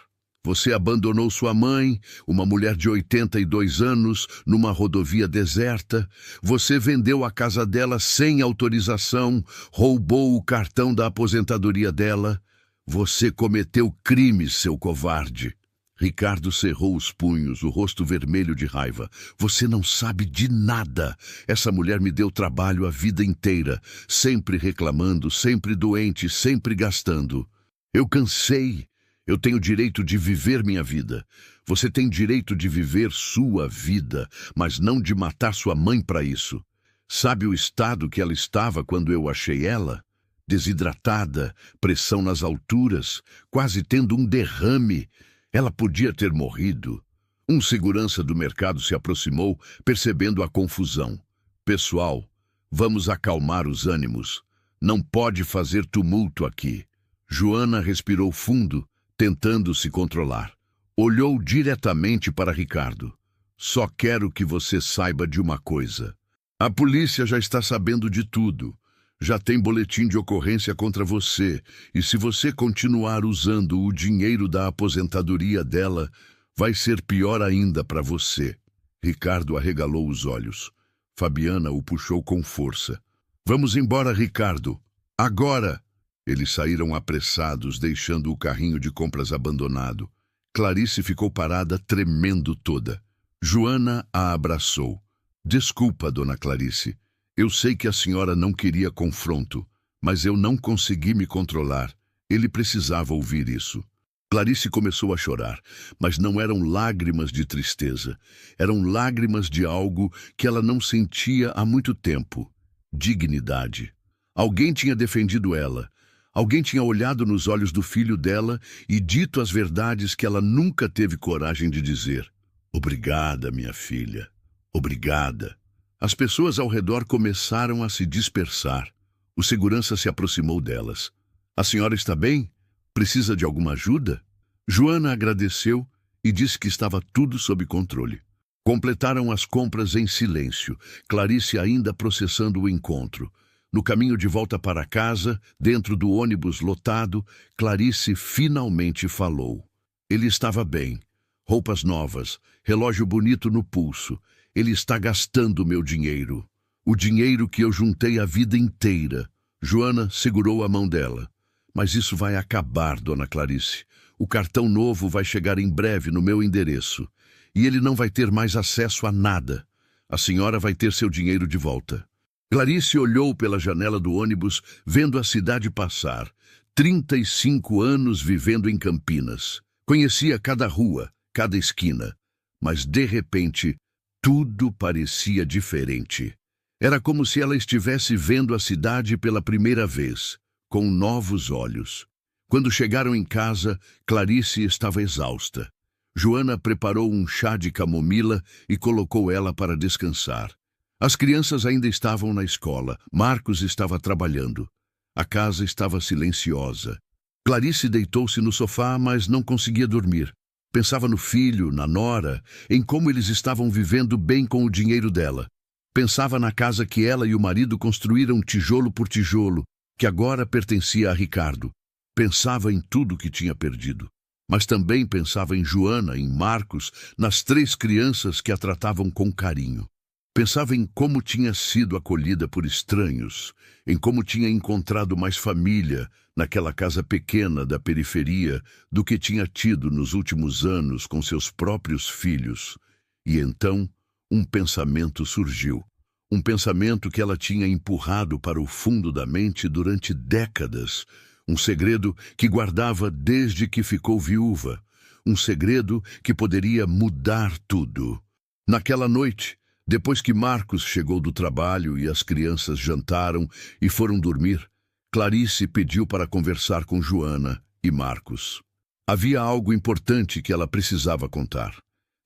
Você abandonou sua mãe, uma mulher de 82 anos, numa rodovia deserta. Você vendeu a casa dela sem autorização, roubou o cartão da aposentadoria dela. Você cometeu crime, seu covarde. Ricardo cerrou os punhos, o rosto vermelho de raiva. Você não sabe de nada. Essa mulher me deu trabalho a vida inteira, sempre reclamando, sempre doente, sempre gastando. Eu cansei. Eu tenho direito de viver minha vida. Você tem direito de viver sua vida, mas não de matar sua mãe para isso. Sabe o estado que ela estava quando eu achei ela? Desidratada, pressão nas alturas, quase tendo um derrame. Ela podia ter morrido. Um segurança do mercado se aproximou, percebendo a confusão. Pessoal, vamos acalmar os ânimos. Não pode fazer tumulto aqui. Joana respirou fundo, tentando se controlar. Olhou diretamente para Ricardo. Só quero que você saiba de uma coisa. A polícia já está sabendo de tudo. Já tem boletim de ocorrência contra você, e se você continuar usando o dinheiro da aposentadoria dela, vai ser pior ainda para você. Ricardo arregalou os olhos. Fabiana o puxou com força. Vamos embora, Ricardo. Agora! Eles saíram apressados, deixando o carrinho de compras abandonado. Clarice ficou parada, tremendo toda. Joana a abraçou. Desculpa, dona Clarice. Eu sei que a senhora não queria confronto, mas eu não consegui me controlar. Ele precisava ouvir isso. Clarice começou a chorar, mas não eram lágrimas de tristeza. Eram lágrimas de algo que ela não sentia há muito tempo. Dignidade. Alguém tinha defendido ela. Alguém tinha olhado nos olhos do filho dela e dito as verdades que ela nunca teve coragem de dizer. Obrigada, minha filha. Obrigada. As pessoas ao redor começaram a se dispersar. O segurança se aproximou delas. A senhora está bem? Precisa de alguma ajuda? Joana agradeceu e disse que estava tudo sob controle. Completaram as compras em silêncio, Clarice ainda processando o encontro. No caminho de volta para casa, dentro do ônibus lotado, Clarice finalmente falou. Ele estava bem. Roupas novas, relógio bonito no pulso. Ele está gastando meu dinheiro. O dinheiro que eu juntei a vida inteira. Joana segurou a mão dela. Mas isso vai acabar, dona Clarice. O cartão novo vai chegar em breve no meu endereço. E ele não vai ter mais acesso a nada. A senhora vai ter seu dinheiro de volta. Clarice olhou pela janela do ônibus, vendo a cidade passar. 35 anos vivendo em Campinas. Conhecia cada rua, cada esquina. Mas, de repente, tudo parecia diferente. Era como se ela estivesse vendo a cidade pela primeira vez, com novos olhos. Quando chegaram em casa, Clarice estava exausta. Joana preparou um chá de camomila e colocou ela para descansar. As crianças ainda estavam na escola. Marcos estava trabalhando. A casa estava silenciosa. Clarice deitou-se no sofá, mas não conseguia dormir. Pensava no filho, na nora, em como eles estavam vivendo bem com o dinheiro dela. Pensava na casa que ela e o marido construíram tijolo por tijolo, que agora pertencia a Ricardo. Pensava em tudo que tinha perdido. Mas também pensava em Joana, em Marcos, nas 3 crianças que a tratavam com carinho. Pensava em como tinha sido acolhida por estranhos, em como tinha encontrado mais família naquela casa pequena da periferia do que tinha tido nos últimos anos com seus próprios filhos. E então, um pensamento surgiu. Um pensamento que ela tinha empurrado para o fundo da mente durante décadas. Um segredo que guardava desde que ficou viúva. Um segredo que poderia mudar tudo. Naquela noite, depois que Marcos chegou do trabalho e as crianças jantaram e foram dormir, Clarice pediu para conversar com Joana e Marcos. Havia algo importante que ela precisava contar.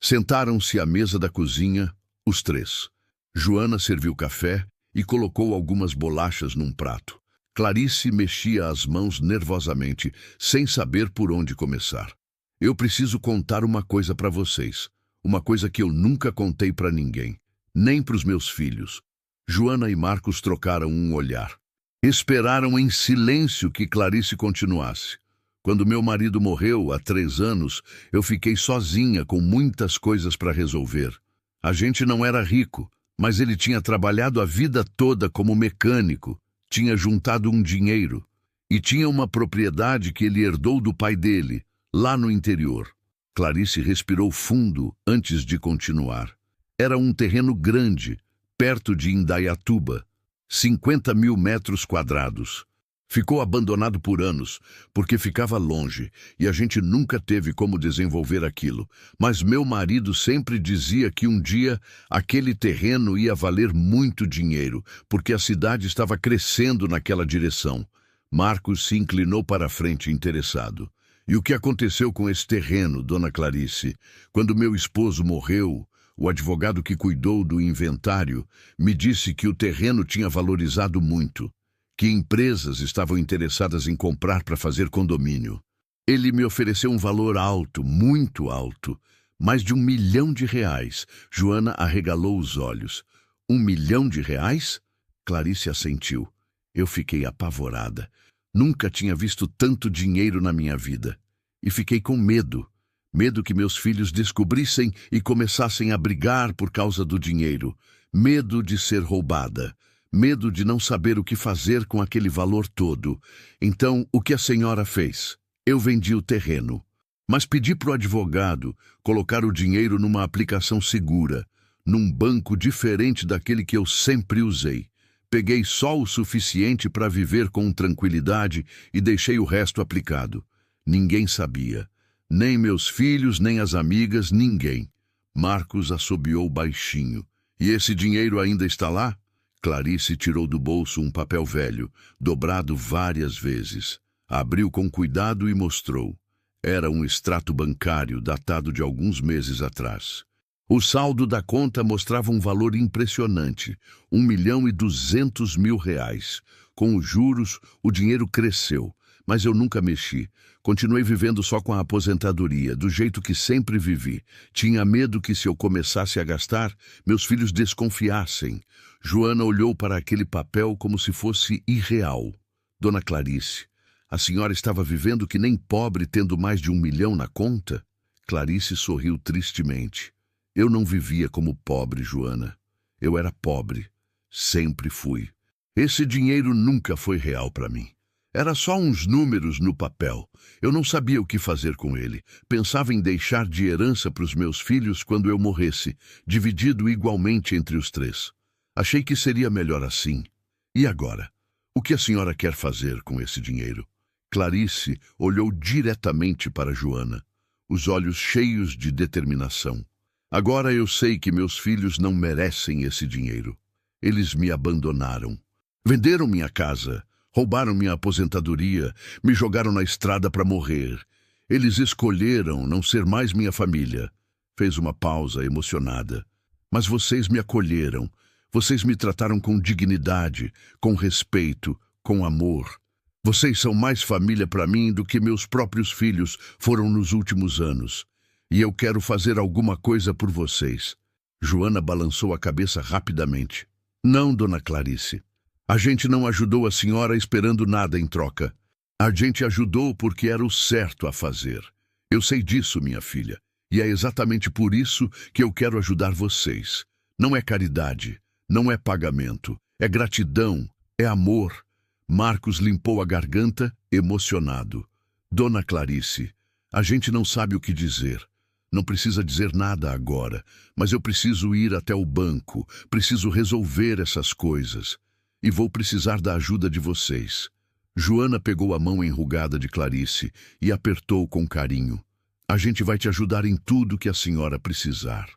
Sentaram-se à mesa da cozinha, os 3. Joana serviu café e colocou algumas bolachas num prato. Clarice mexia as mãos nervosamente, sem saber por onde começar. Eu preciso contar uma coisa para vocês. Uma coisa que eu nunca contei para ninguém. Nem para os meus filhos. Joana e Marcos trocaram um olhar. Esperaram em silêncio que Clarice continuasse. Quando meu marido morreu, há 3 anos, eu fiquei sozinha com muitas coisas para resolver. A gente não era rico, mas ele tinha trabalhado a vida toda como mecânico, tinha juntado um dinheiro e tinha uma propriedade que ele herdou do pai dele, lá no interior. Clarice respirou fundo antes de continuar. Era um terreno grande, perto de Indaiatuba, 50.000 metros quadrados. Ficou abandonado por anos, porque ficava longe, e a gente nunca teve como desenvolver aquilo. Mas meu marido sempre dizia que um dia aquele terreno ia valer muito dinheiro, porque a cidade estava crescendo naquela direção. Marcos se inclinou para a frente, interessado. E o que aconteceu com esse terreno, dona Clarice? Quando meu esposo morreu, o advogado que cuidou do inventário me disse que o terreno tinha valorizado muito, que empresas estavam interessadas em comprar para fazer condomínio. Ele me ofereceu um valor alto, muito alto, mais de R$1 milhão. Joana arregalou os olhos. R$1 milhão? Clarice assentiu. Eu fiquei apavorada. Nunca tinha visto tanto dinheiro na minha vida. E fiquei com medo. Medo que meus filhos descobrissem e começassem a brigar por causa do dinheiro. Medo de ser roubada. Medo de não saber o que fazer com aquele valor todo. Então, o que a senhora fez? Eu vendi o terreno. Mas pedi para o advogado colocar o dinheiro numa aplicação segura, num banco diferente daquele que eu sempre usei. Peguei só o suficiente para viver com tranquilidade e deixei o resto aplicado. Ninguém sabia. Nem meus filhos, nem as amigas, ninguém. Marcos assobiou baixinho. E esse dinheiro ainda está lá? Clarice tirou do bolso um papel velho, dobrado várias vezes. Abriu com cuidado e mostrou. Era um extrato bancário datado de alguns meses atrás. O saldo da conta mostrava um valor impressionante, R$1.200.000. Com os juros, o dinheiro cresceu, mas eu nunca mexi. Continuei vivendo só com a aposentadoria, do jeito que sempre vivi. Tinha medo que, se eu começasse a gastar, meus filhos desconfiassem. Joana olhou para aquele papel como se fosse irreal. Dona Clarice, a senhora estava vivendo que nem pobre, tendo mais de R$1 milhão na conta? Clarice sorriu tristemente. Eu não vivia como pobre, Joana. Eu era pobre. Sempre fui. Esse dinheiro nunca foi real para mim. Era só uns números no papel. Eu não sabia o que fazer com ele. Pensava em deixar de herança para os meus filhos quando eu morresse, dividido igualmente entre os 3. Achei que seria melhor assim. E agora? O que a senhora quer fazer com esse dinheiro? Clarice olhou diretamente para Joana, os olhos cheios de determinação. Agora eu sei que meus filhos não merecem esse dinheiro. Eles me abandonaram. Venderam minha casa. Roubaram minha aposentadoria, me jogaram na estrada para morrer. Eles escolheram não ser mais minha família. Fez uma pausa emocionada. Mas vocês me acolheram. Vocês me trataram com dignidade, com respeito, com amor. Vocês são mais família para mim do que meus próprios filhos foram nos últimos anos. E eu quero fazer alguma coisa por vocês. Joana balançou a cabeça rapidamente. Não, dona Clarice. A gente não ajudou a senhora esperando nada em troca. A gente ajudou porque era o certo a fazer. Eu sei disso, minha filha. E é exatamente por isso que eu quero ajudar vocês. Não é caridade, não é pagamento, é gratidão, é amor. Marcos limpou a garganta, emocionado. Dona Clarice, a gente não sabe o que dizer. Não precisa dizer nada agora, mas eu preciso ir até o banco, preciso resolver essas coisas. E vou precisar da ajuda de vocês. Joana pegou a mão enrugada de Clarice e apertou com carinho. A gente vai te ajudar em tudo que a senhora precisar.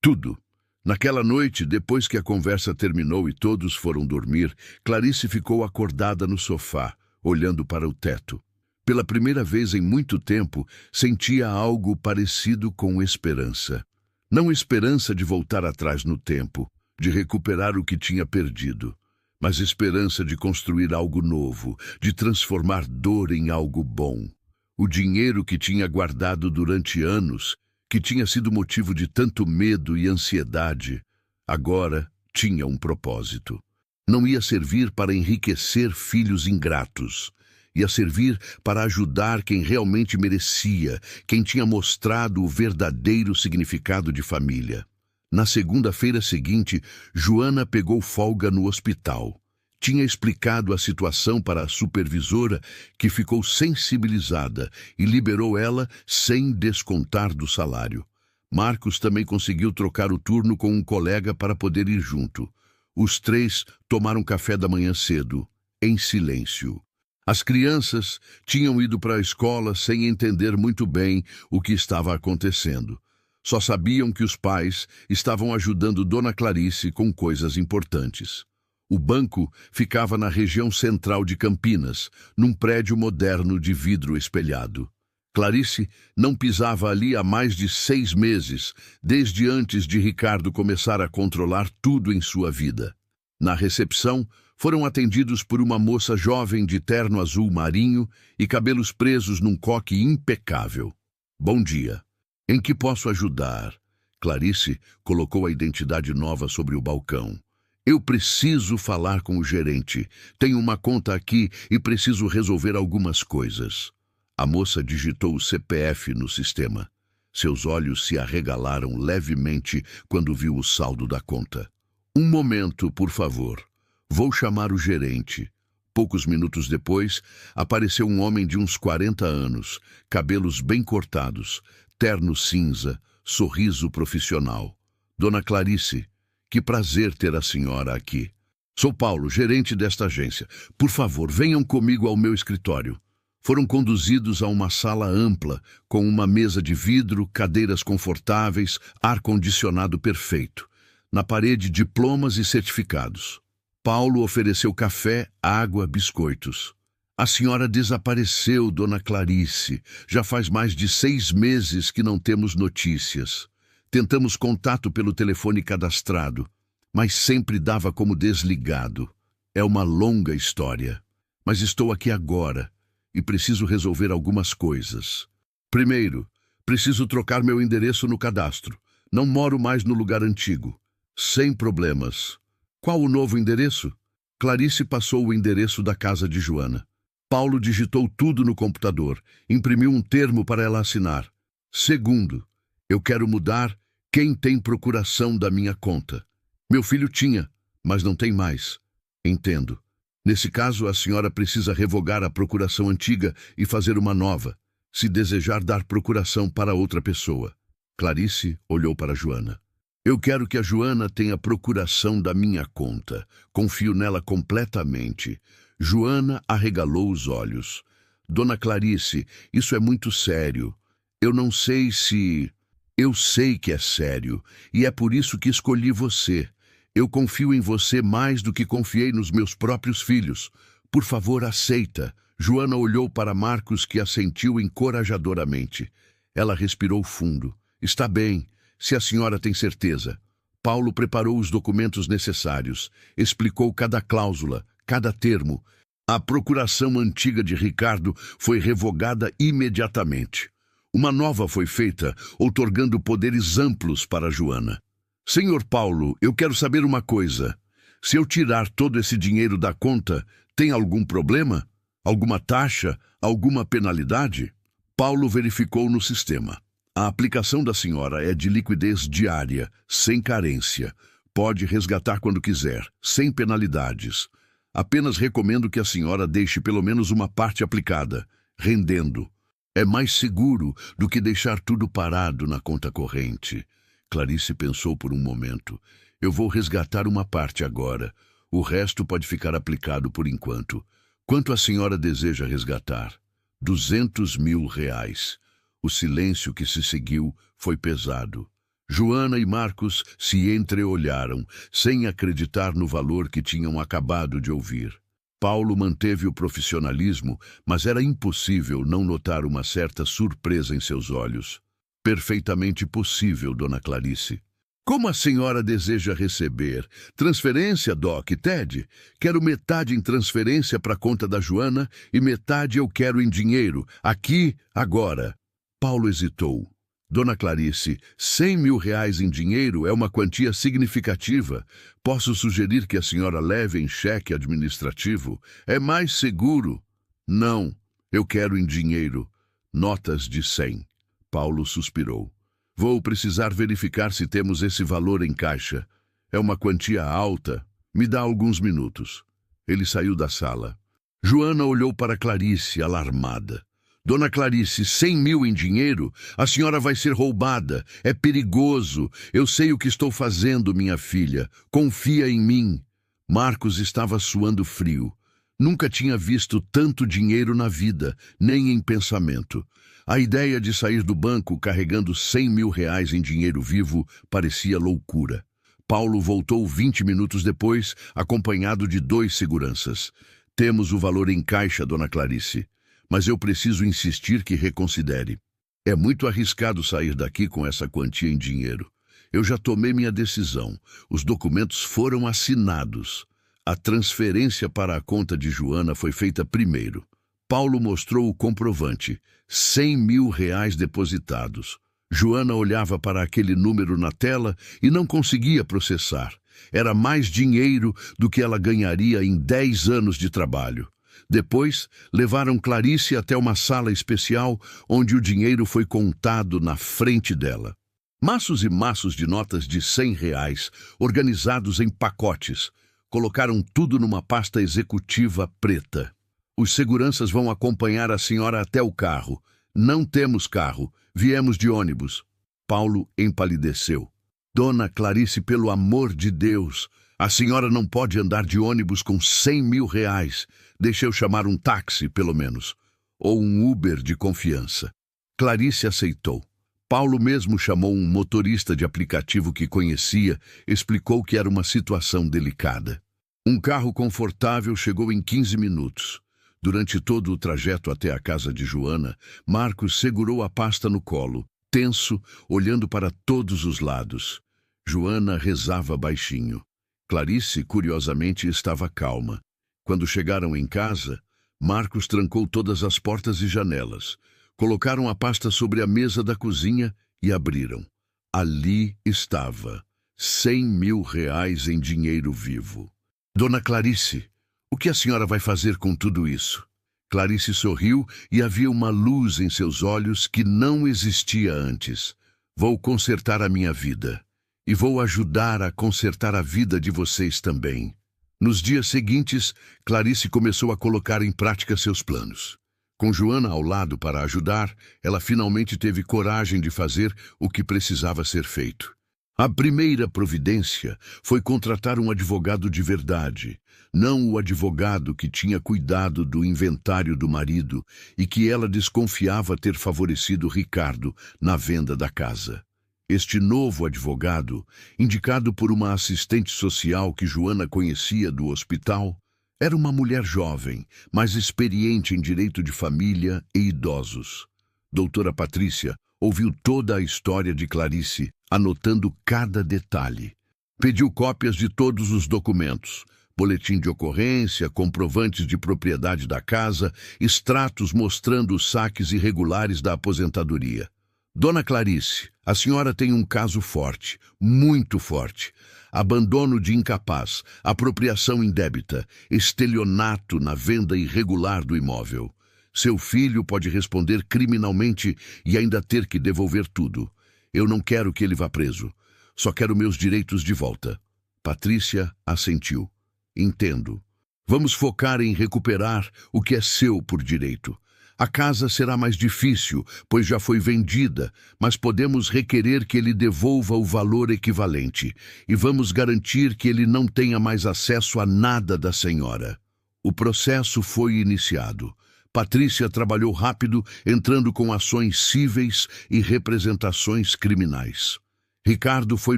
Tudo. Naquela noite, depois que a conversa terminou e todos foram dormir, Clarice ficou acordada no sofá, olhando para o teto. Pela primeira vez em muito tempo, sentia algo parecido com esperança. Não esperança de voltar atrás no tempo, de recuperar o que tinha perdido, mas esperança de construir algo novo, de transformar dor em algo bom. O dinheiro que tinha guardado durante anos, que tinha sido motivo de tanto medo e ansiedade, agora tinha um propósito. Não ia servir para enriquecer filhos ingratos. Ia servir para ajudar quem realmente merecia, quem tinha mostrado o verdadeiro significado de família. Na segunda-feira seguinte, Joana pegou folga no hospital. Tinha explicado a situação para a supervisora, que ficou sensibilizada e liberou ela sem descontar do salário. Marcos também conseguiu trocar o turno com um colega para poder ir junto. Os três tomaram café da manhã cedo, em silêncio. As crianças tinham ido para a escola sem entender muito bem o que estava acontecendo. Só sabiam que os pais estavam ajudando Dona Clarice com coisas importantes. O banco ficava na região central de Campinas, num prédio moderno de vidro espelhado. Clarice não pisava ali há mais de 6 meses, desde antes de Ricardo começar a controlar tudo em sua vida. Na recepção, foram atendidos por uma moça jovem de terno azul marinho e cabelos presos num coque impecável. Bom dia. Em que posso ajudar? Clarice colocou a identidade nova sobre o balcão. Eu preciso falar com o gerente. Tenho uma conta aqui e preciso resolver algumas coisas. A moça digitou o CPF no sistema. Seus olhos se arregalaram levemente quando viu o saldo da conta. Um momento, por favor. Vou chamar o gerente. Poucos minutos depois, apareceu um homem de uns 40 anos, cabelos bem cortados, terno cinza, sorriso profissional. Dona Clarice, que prazer ter a senhora aqui. Sou Paulo, gerente desta agência. Por favor, venham comigo ao meu escritório. Foram conduzidos a uma sala ampla, com uma mesa de vidro, cadeiras confortáveis, ar-condicionado perfeito. Na parede, diplomas e certificados. Paulo ofereceu café, água, biscoitos. A senhora desapareceu, Dona Clarice. Já faz mais de 6 meses que não temos notícias. Tentamos contato pelo telefone cadastrado, mas sempre dava como desligado. É uma longa história. Mas estou aqui agora e preciso resolver algumas coisas. Primeiro, preciso trocar meu endereço no cadastro. Não moro mais no lugar antigo. Sem problemas. Qual o novo endereço? Clarice passou o endereço da casa de Joana. Paulo digitou tudo no computador, imprimiu um termo para ela assinar. Segundo, eu quero mudar quem tem procuração da minha conta. Meu filho tinha, mas não tem mais. Entendo. Nesse caso, a senhora precisa revogar a procuração antiga e fazer uma nova, se desejar dar procuração para outra pessoa. Clarice olhou para Joana. Eu quero que a Joana tenha procuração da minha conta. Confio nela completamente. Joana arregalou os olhos. Dona Clarice, isso é muito sério. Eu não sei se... Eu sei que é sério, e é por isso que escolhi você. Eu confio em você mais do que confiei nos meus próprios filhos. Por favor, aceita. Joana olhou para Marcos, que assentiu encorajadoramente. Ela respirou fundo. Está bem. Se a senhora tem certeza. Paulo preparou os documentos necessários, explicou cada cláusula, cada termo. A procuração antiga de Ricardo foi revogada imediatamente. Uma nova foi feita, outorgando poderes amplos para Joana. Senhor Paulo, eu quero saber uma coisa. Se eu tirar todo esse dinheiro da conta, tem algum problema? Alguma taxa? Alguma penalidade? Paulo verificou no sistema. A aplicação da senhora é de liquidez diária, sem carência. Pode resgatar quando quiser, sem penalidades. Apenas recomendo que a senhora deixe pelo menos uma parte aplicada, rendendo. É mais seguro do que deixar tudo parado na conta corrente. Clarice pensou por um momento. Eu vou resgatar uma parte agora. O resto pode ficar aplicado por enquanto. Quanto a senhora deseja resgatar? 200 mil reais. O silêncio que se seguiu foi pesado. Joana e Marcos se entreolharam, sem acreditar no valor que tinham acabado de ouvir. Paulo manteve o profissionalismo, mas era impossível não notar uma certa surpresa em seus olhos. Perfeitamente possível, dona Clarice. Como a senhora deseja receber? Transferência, Doc, Ted? Quero metade em transferência para a conta da Joana e metade eu quero em dinheiro, aqui, agora. Paulo hesitou. Dona Clarice, 100 mil reais em dinheiro é uma quantia significativa. Posso sugerir que a senhora leve em cheque administrativo? É mais seguro. Não, eu quero em dinheiro. Notas de 100. Paulo suspirou. Vou precisar verificar se temos esse valor em caixa. É uma quantia alta. Me dá alguns minutos. Ele saiu da sala. Joana olhou para Clarice, alarmada. Dona Clarice, 100 mil em dinheiro? A senhora vai ser roubada. É perigoso. Eu sei o que estou fazendo, minha filha. Confia em mim. Marcos estava suando frio. Nunca tinha visto tanto dinheiro na vida, nem em pensamento. A ideia de sair do banco carregando 100 mil reais em dinheiro vivo parecia loucura. Paulo voltou 20 minutos depois, acompanhado de 2 seguranças. Temos o valor em caixa, dona Clarice. Mas eu preciso insistir que reconsidere. É muito arriscado sair daqui com essa quantia em dinheiro. Eu já tomei minha decisão. Os documentos foram assinados. A transferência para a conta de Joana foi feita primeiro. Paulo mostrou o comprovante. 100 mil reais depositados. Joana olhava para aquele número na tela e não conseguia processar. Era mais dinheiro do que ela ganharia em 10 anos de trabalho. Depois, levaram Clarice até uma sala especial onde o dinheiro foi contado na frente dela. Maços e maços de notas de 100 reais, organizados em pacotes. Colocaram tudo numa pasta executiva preta. Os seguranças vão acompanhar a senhora até o carro. Não temos carro. Viemos de ônibus. Paulo empalideceu. Dona Clarice, pelo amor de Deus, a senhora não pode andar de ônibus com 100 mil reais. Deixe eu chamar um táxi, pelo menos. Ou um Uber de confiança. Clarice aceitou. Paulo mesmo chamou um motorista de aplicativo que conhecia, explicou que era uma situação delicada. Um carro confortável chegou em 15 minutos. Durante todo o trajeto até a casa de Joana, Marcos segurou a pasta no colo, tenso, olhando para todos os lados. Joana rezava baixinho. Clarice, curiosamente, estava calma. Quando chegaram em casa, Marcos trancou todas as portas e janelas. Colocaram a pasta sobre a mesa da cozinha e abriram. Ali estava, 100 mil reais em dinheiro vivo. Dona Clarice, o que a senhora vai fazer com tudo isso? Clarice sorriu e havia uma luz em seus olhos que não existia antes. Vou consertar a minha vida. E vou ajudar a consertar a vida de vocês também. Nos dias seguintes, Clarice começou a colocar em prática seus planos. Com Joana ao lado para ajudar, ela finalmente teve coragem de fazer o que precisava ser feito. A primeira providência foi contratar um advogado de verdade, não o advogado que tinha cuidado do inventário do marido e que ela desconfiava ter favorecido Ricardo na venda da casa. Este novo advogado, indicado por uma assistente social que Joana conhecia do hospital, era uma mulher jovem, mas experiente em direito de família e idosos. Doutora Patrícia ouviu toda a história de Clarice, anotando cada detalhe. Pediu cópias de todos os documentos. Boletim de ocorrência, comprovantes de propriedade da casa, extratos mostrando os saques irregulares da aposentadoria. Dona Clarice, a senhora tem um caso forte, muito forte. Abandono de incapaz, apropriação indébita, estelionato na venda irregular do imóvel. Seu filho pode responder criminalmente e ainda ter que devolver tudo. Eu não quero que ele vá preso. Só quero meus direitos de volta. Patrícia assentiu. Entendo. Vamos focar em recuperar o que é seu por direito. A casa será mais difícil, pois já foi vendida, mas podemos requerer que ele devolva o valor equivalente e vamos garantir que ele não tenha mais acesso a nada da senhora. O processo foi iniciado. Patrícia trabalhou rápido, entrando com ações cíveis e representações criminais. Ricardo foi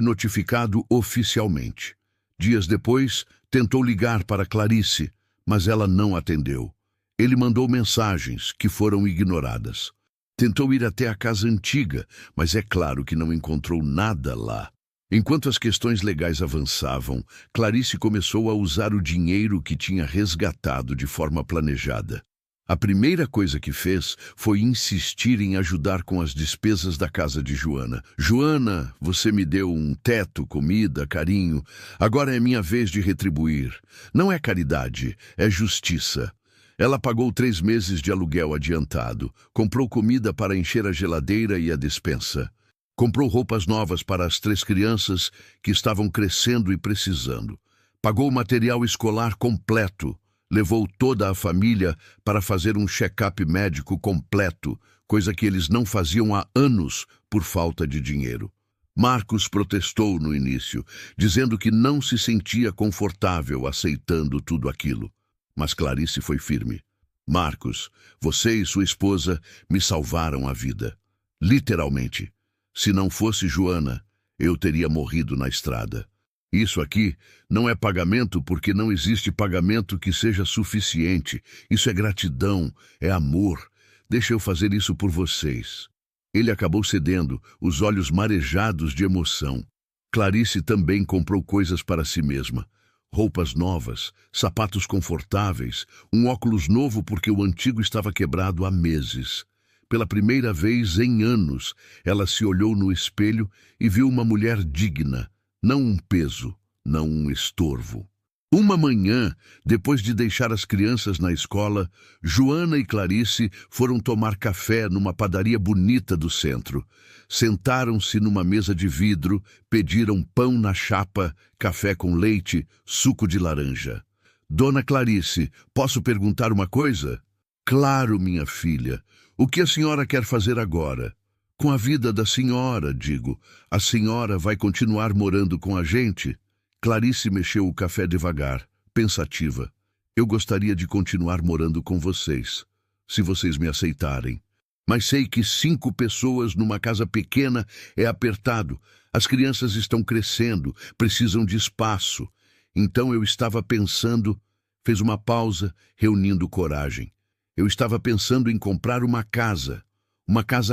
notificado oficialmente. Dias depois, tentou ligar para Clarice, mas ela não atendeu. Ele mandou mensagens que foram ignoradas. Tentou ir até a casa antiga, mas é claro que não encontrou nada lá. Enquanto as questões legais avançavam, Clarice começou a usar o dinheiro que tinha resgatado de forma planejada. A primeira coisa que fez foi insistir em ajudar com as despesas da casa de Joana. Joana, você me deu um teto, comida, carinho. Agora é minha vez de retribuir. Não é caridade, é justiça. Ela pagou 3 meses de aluguel adiantado, comprou comida para encher a geladeira e a despensa. Comprou roupas novas para as 3 crianças que estavam crescendo e precisando. Pagou material escolar completo. Levou toda a família para fazer um check-up médico completo, coisa que eles não faziam há anos por falta de dinheiro. Marcos protestou no início, dizendo que não se sentia confortável aceitando tudo aquilo. Mas Clarice foi firme. Marcos, você e sua esposa me salvaram a vida. Literalmente. Se não fosse Joana, eu teria morrido na estrada. Isso aqui não é pagamento porque não existe pagamento que seja suficiente. Isso é gratidão, é amor. Deixa eu fazer isso por vocês. Ele acabou cedendo, os olhos marejados de emoção. Clarice também comprou coisas para si mesma. Roupas novas, sapatos confortáveis, um óculos novo porque o antigo estava quebrado há meses. Pela primeira vez em anos, ela se olhou no espelho e viu uma mulher digna. Não um peso, não um estorvo. Uma manhã, depois de deixar as crianças na escola, Joana e Clarice foram tomar café numa padaria bonita do centro. Sentaram-se numa mesa de vidro, pediram pão na chapa, café com leite, suco de laranja. Dona Clarice, posso perguntar uma coisa? Claro, minha filha. O que a senhora quer fazer agora? Com a vida da senhora, digo. A senhora vai continuar morando com a gente? Clarice mexeu o café devagar, pensativa. Eu gostaria de continuar morando com vocês, se vocês me aceitarem. Mas sei que 5 pessoas numa casa pequena é apertado. As crianças estão crescendo, precisam de espaço. Então eu estava pensando... Fez uma pausa, reunindo coragem. Eu estava pensando em comprar uma casa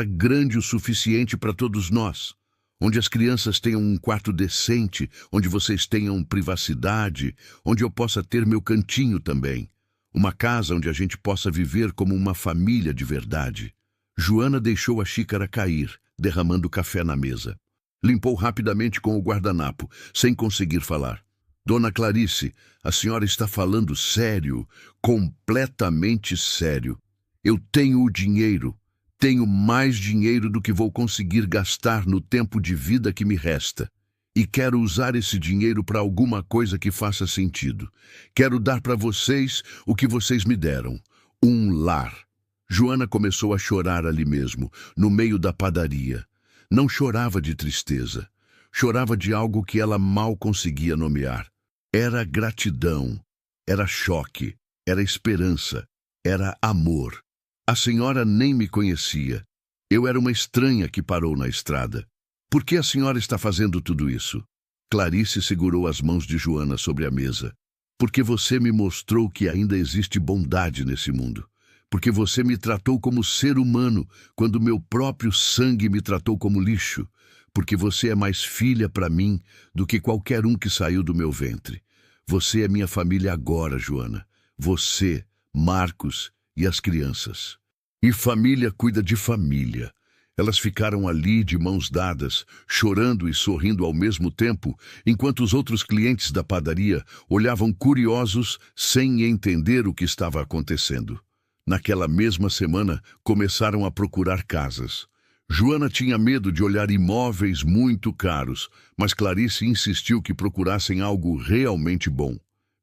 grande o suficiente para todos nós, onde as crianças tenham um quarto decente, onde vocês tenham privacidade, onde eu possa ter meu cantinho também. Uma casa onde a gente possa viver como uma família de verdade. Joana deixou a xícara cair, derramando café na mesa. Limpou rapidamente com o guardanapo, sem conseguir falar. Dona Clarice, a senhora está falando sério, completamente sério. Eu tenho o dinheiro. Tenho mais dinheiro do que vou conseguir gastar no tempo de vida que me resta. E quero usar esse dinheiro para alguma coisa que faça sentido. Quero dar para vocês o que vocês me deram. Um lar. Joana começou a chorar ali mesmo, no meio da padaria. Não chorava de tristeza. Chorava de algo que ela mal conseguia nomear. Era gratidão. Era choque. Era esperança. Era amor. A senhora nem me conhecia. Eu era uma estranha que parou na estrada. Por que a senhora está fazendo tudo isso? Clarice segurou as mãos de Joana sobre a mesa. Porque você me mostrou que ainda existe bondade nesse mundo. Porque você me tratou como ser humano, quando meu próprio sangue me tratou como lixo. Porque você é mais filha para mim do que qualquer um que saiu do meu ventre. Você é minha família agora, Joana. Você, Marcos e as crianças. E família cuida de família. Elas ficaram ali de mãos dadas, chorando e sorrindo ao mesmo tempo, enquanto os outros clientes da padaria olhavam curiosos, sem entender o que estava acontecendo. Naquela mesma semana, começaram a procurar casas. Joana tinha medo de olhar imóveis muito caros, mas Clarice insistiu que procurassem algo realmente bom.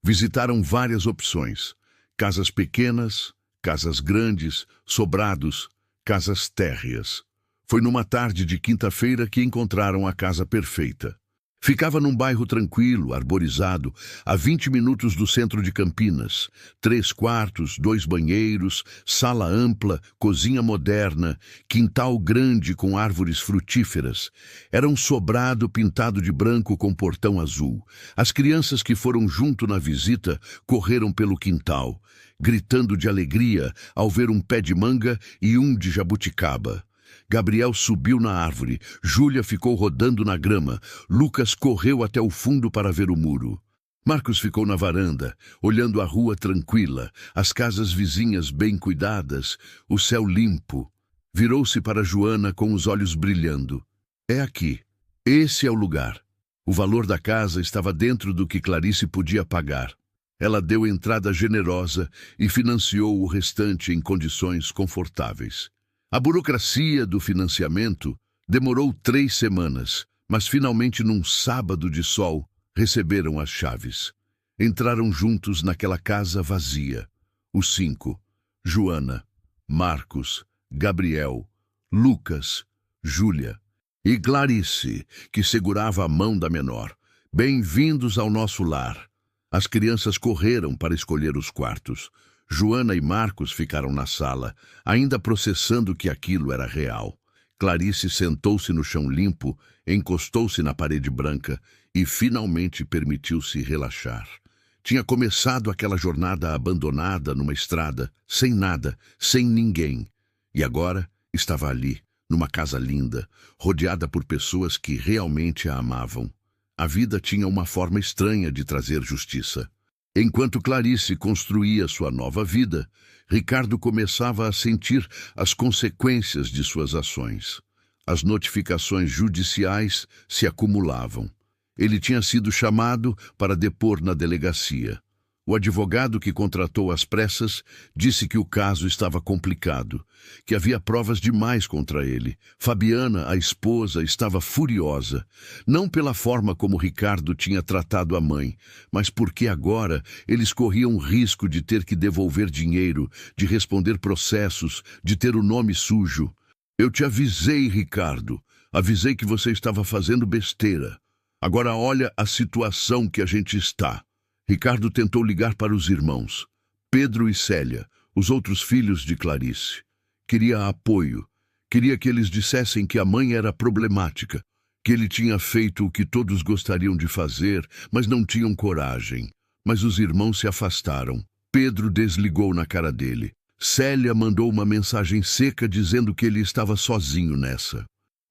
Visitaram várias opções: casas pequenas, casas grandes, sobrados, casas térreas. Foi numa tarde de quinta-feira que encontraram a casa perfeita. Ficava num bairro tranquilo, arborizado, a 20 minutos do centro de Campinas. 3 quartos, 2 banheiros, sala ampla, cozinha moderna, quintal grande com árvores frutíferas. Era um sobrado pintado de branco com portão azul. As crianças que foram junto na visita correram pelo quintal, gritando de alegria ao ver um pé de manga e um de jabuticaba. Gabriel subiu na árvore, Júlia ficou rodando na grama, Lucas correu até o fundo para ver o muro. Marcos ficou na varanda, olhando a rua tranquila, as casas vizinhas bem cuidadas, o céu limpo. Virou-se para Joana com os olhos brilhando. É aqui. Esse é o lugar. O valor da casa estava dentro do que Clarice podia pagar. Ela deu entrada generosa e financiou o restante em condições confortáveis. A burocracia do financiamento demorou 3 semanas, mas finalmente num sábado de sol receberam as chaves. Entraram juntos naquela casa vazia. Os 5, Joana, Marcos, Gabriel, Lucas, Júlia e Clarice, que segurava a mão da menor. Bem-vindos ao nosso lar. As crianças correram para escolher os quartos. Joana e Marcos ficaram na sala, ainda processando que aquilo era real. Clarice sentou-se no chão limpo, encostou-se na parede branca e finalmente permitiu-se relaxar. Tinha começado aquela jornada abandonada numa estrada, sem nada, sem ninguém. E agora estava ali, numa casa linda, rodeada por pessoas que realmente a amavam. A vida tinha uma forma estranha de trazer justiça. Enquanto Clarice construía sua nova vida, Ricardo começava a sentir as consequências de suas ações. As notificações judiciais se acumulavam. Ele tinha sido chamado para depor na delegacia. O advogado que contratou às pressas disse que o caso estava complicado, que havia provas demais contra ele. Fabiana, a esposa, estava furiosa, não pela forma como Ricardo tinha tratado a mãe, mas porque agora eles corriam risco de ter que devolver dinheiro, de responder processos, de ter o nome sujo. Eu te avisei, Ricardo. Avisei que você estava fazendo besteira. Agora olha a situação que a gente está. Ricardo tentou ligar para os irmãos, Pedro e Célia, os outros filhos de Clarice. Queria apoio. Queria que eles dissessem que a mãe era problemática, que ele tinha feito o que todos gostariam de fazer, mas não tinham coragem. Mas os irmãos se afastaram. Pedro desligou na cara dele. Célia mandou uma mensagem seca dizendo que ele estava sozinho nessa.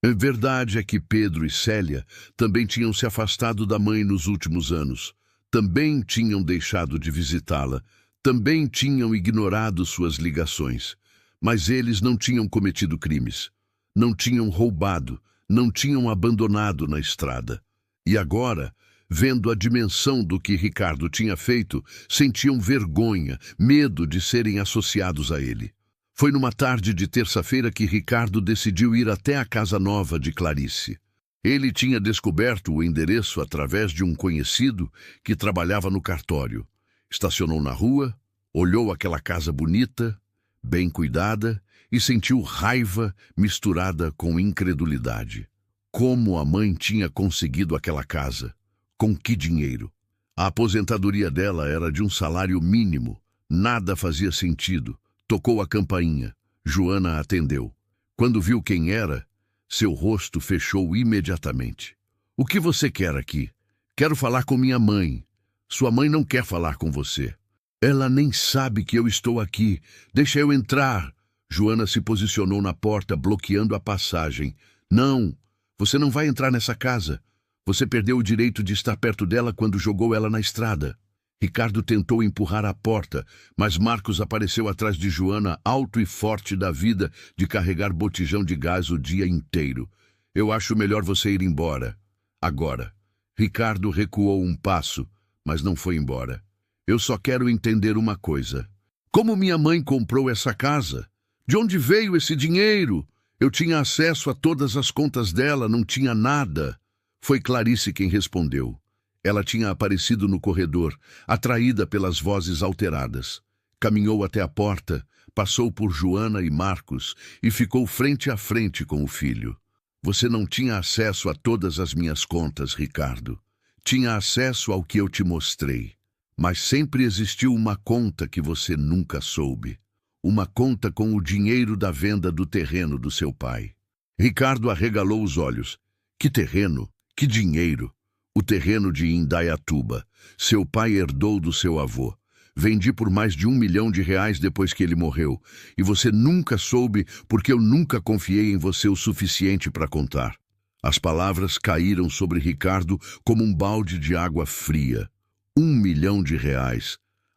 A verdade é que Pedro e Célia também tinham se afastado da mãe nos últimos anos. Também tinham deixado de visitá-la, também tinham ignorado suas ligações. Mas eles não tinham cometido crimes, não tinham roubado, não tinham abandonado na estrada. E agora, vendo a dimensão do que Ricardo tinha feito, sentiam vergonha, medo de serem associados a ele. Foi numa tarde de terça-feira que Ricardo decidiu ir até a casa nova de Clarice. Ele tinha descoberto o endereço através de um conhecido que trabalhava no cartório. Estacionou na rua, olhou aquela casa bonita, bem cuidada, e sentiu raiva misturada com incredulidade. Como a mãe tinha conseguido aquela casa? Com que dinheiro? A aposentadoria dela era de um salário mínimo. Nada fazia sentido. Tocou a campainha. Joana atendeu. Quando viu quem era, seu rosto fechou imediatamente. O que você quer aqui? Quero falar com minha mãe. Sua mãe não quer falar com você. Ela nem sabe que eu estou aqui. Deixa eu entrar. Joana se posicionou na porta, bloqueando a passagem. Não, você não vai entrar nessa casa. Você perdeu o direito de estar perto dela quando jogou ela na estrada. Ricardo tentou empurrar a porta, mas Marcos apareceu atrás de Joana, alto e forte da vida de carregar botijão de gás o dia inteiro. Eu acho melhor você ir embora. Agora. Ricardo recuou um passo, mas não foi embora. Eu só quero entender uma coisa. Como minha mãe comprou essa casa? De onde veio esse dinheiro? Eu tinha acesso a todas as contas dela, não tinha nada. Foi Clarice quem respondeu. Ela tinha aparecido no corredor, atraída pelas vozes alteradas. Caminhou até a porta, passou por Joana e Marcos e ficou frente a frente com o filho. Você não tinha acesso a todas as minhas contas, Ricardo. Tinha acesso ao que eu te mostrei. Mas sempre existiu uma conta que você nunca soube. Uma conta com o dinheiro da venda do terreno do seu pai. Ricardo arregalou os olhos. Que terreno? Que dinheiro? O terreno de Indaiatuba. Seu pai herdou do seu avô. Vendi por mais de R$1 milhão depois que ele morreu. E você nunca soube porque eu nunca confiei em você o suficiente para contar. As palavras caíram sobre Ricardo como um balde de água fria. R$1 milhão.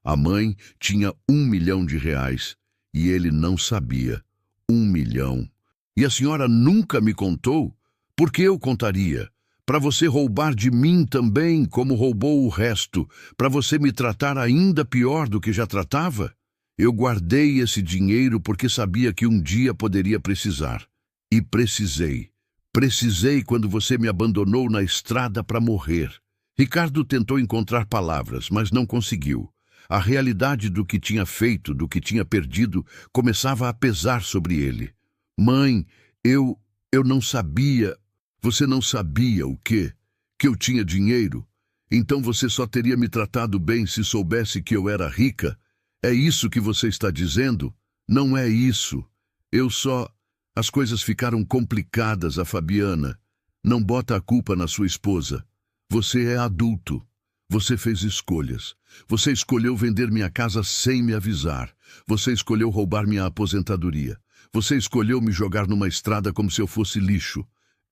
A mãe tinha R$1 milhão e ele não sabia. 1 milhão. E a senhora nunca me contou? Por que eu contaria? Para você roubar de mim também, como roubou o resto, para você me tratar ainda pior do que já tratava? Eu guardei esse dinheiro porque sabia que um dia poderia precisar. E precisei. Precisei quando você me abandonou na estrada para morrer. Ricardo tentou encontrar palavras, mas não conseguiu. A realidade do que tinha feito, do que tinha perdido, começava a pesar sobre ele. Mãe, eu não sabia... Você não sabia o quê? Que eu tinha dinheiro? Então você só teria me tratado bem se soubesse que eu era rica? É isso que você está dizendo? Não é isso. Eu só... As coisas ficaram complicadas, a Fabiana. Não bota a culpa na sua esposa. Você é adulto. Você fez escolhas. Você escolheu vender minha casa sem me avisar. Você escolheu roubar minha aposentadoria. Você escolheu me jogar numa estrada como se eu fosse lixo.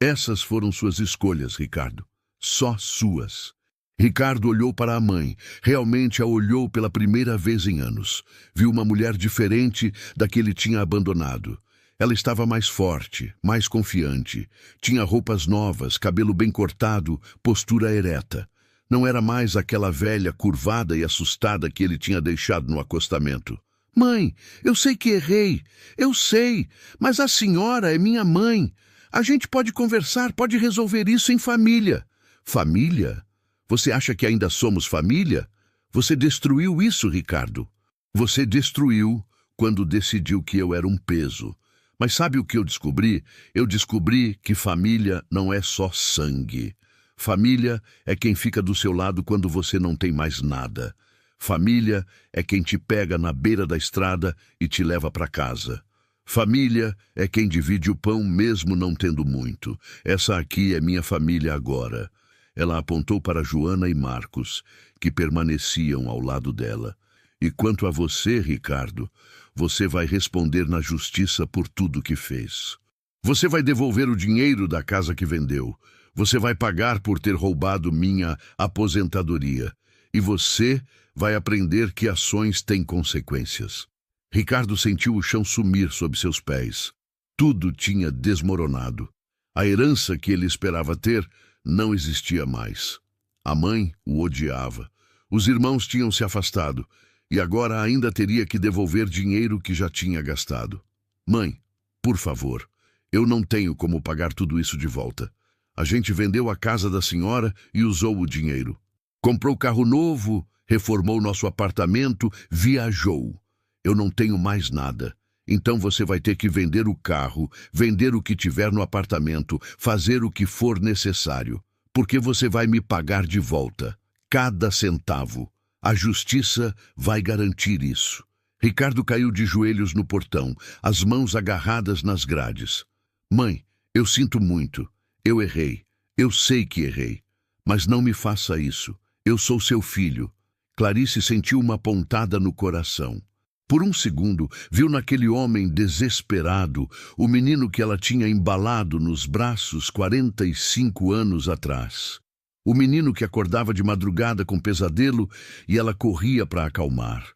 Essas foram suas escolhas, Ricardo. Só suas. Ricardo olhou para a mãe. Realmente a olhou pela primeira vez em anos. Viu uma mulher diferente da que ele tinha abandonado. Ela estava mais forte, mais confiante. Tinha roupas novas, cabelo bem cortado, postura ereta. Não era mais aquela velha curvada e assustada que ele tinha deixado no acostamento. Mãe, eu sei que errei. Eu sei, mas a senhora é minha mãe. A gente pode conversar, pode resolver isso em família. Família? Você acha que ainda somos família? Você destruiu isso, Ricardo. Você destruiu quando decidiu que eu era um peso. Mas sabe o que eu descobri? Eu descobri que família não é só sangue. Família é quem fica do seu lado quando você não tem mais nada. Família é quem te pega na beira da estrada e te leva para casa. Família é quem divide o pão mesmo não tendo muito. Essa aqui é minha família agora. Ela apontou para Joana e Marcos, que permaneciam ao lado dela. E quanto a você, Ricardo, você vai responder na justiça por tudo que fez. Você vai devolver o dinheiro da casa que vendeu. Você vai pagar por ter roubado minha aposentadoria. E você vai aprender que ações têm consequências. Ricardo sentiu o chão sumir sob seus pés. Tudo tinha desmoronado. A herança que ele esperava ter não existia mais. A mãe o odiava. Os irmãos tinham se afastado e agora ainda teria que devolver dinheiro que já tinha gastado. Mãe, por favor, eu não tenho como pagar tudo isso de volta. A gente vendeu a casa da senhora e usou o dinheiro. Comprou carro novo, reformou nosso apartamento, viajou. Eu não tenho mais nada. Então você vai ter que vender o carro, vender o que tiver no apartamento, fazer o que for necessário. Porque você vai me pagar de volta. Cada centavo. A justiça vai garantir isso. Ricardo caiu de joelhos no portão, as mãos agarradas nas grades. Mãe, eu sinto muito. Eu errei. Eu sei que errei. Mas não me faça isso. Eu sou seu filho. Clarice sentiu uma pontada no coração. Por um segundo, viu naquele homem desesperado o menino que ela tinha embalado nos braços 45 anos atrás. O menino que acordava de madrugada com pesadelo e ela corria para acalmar.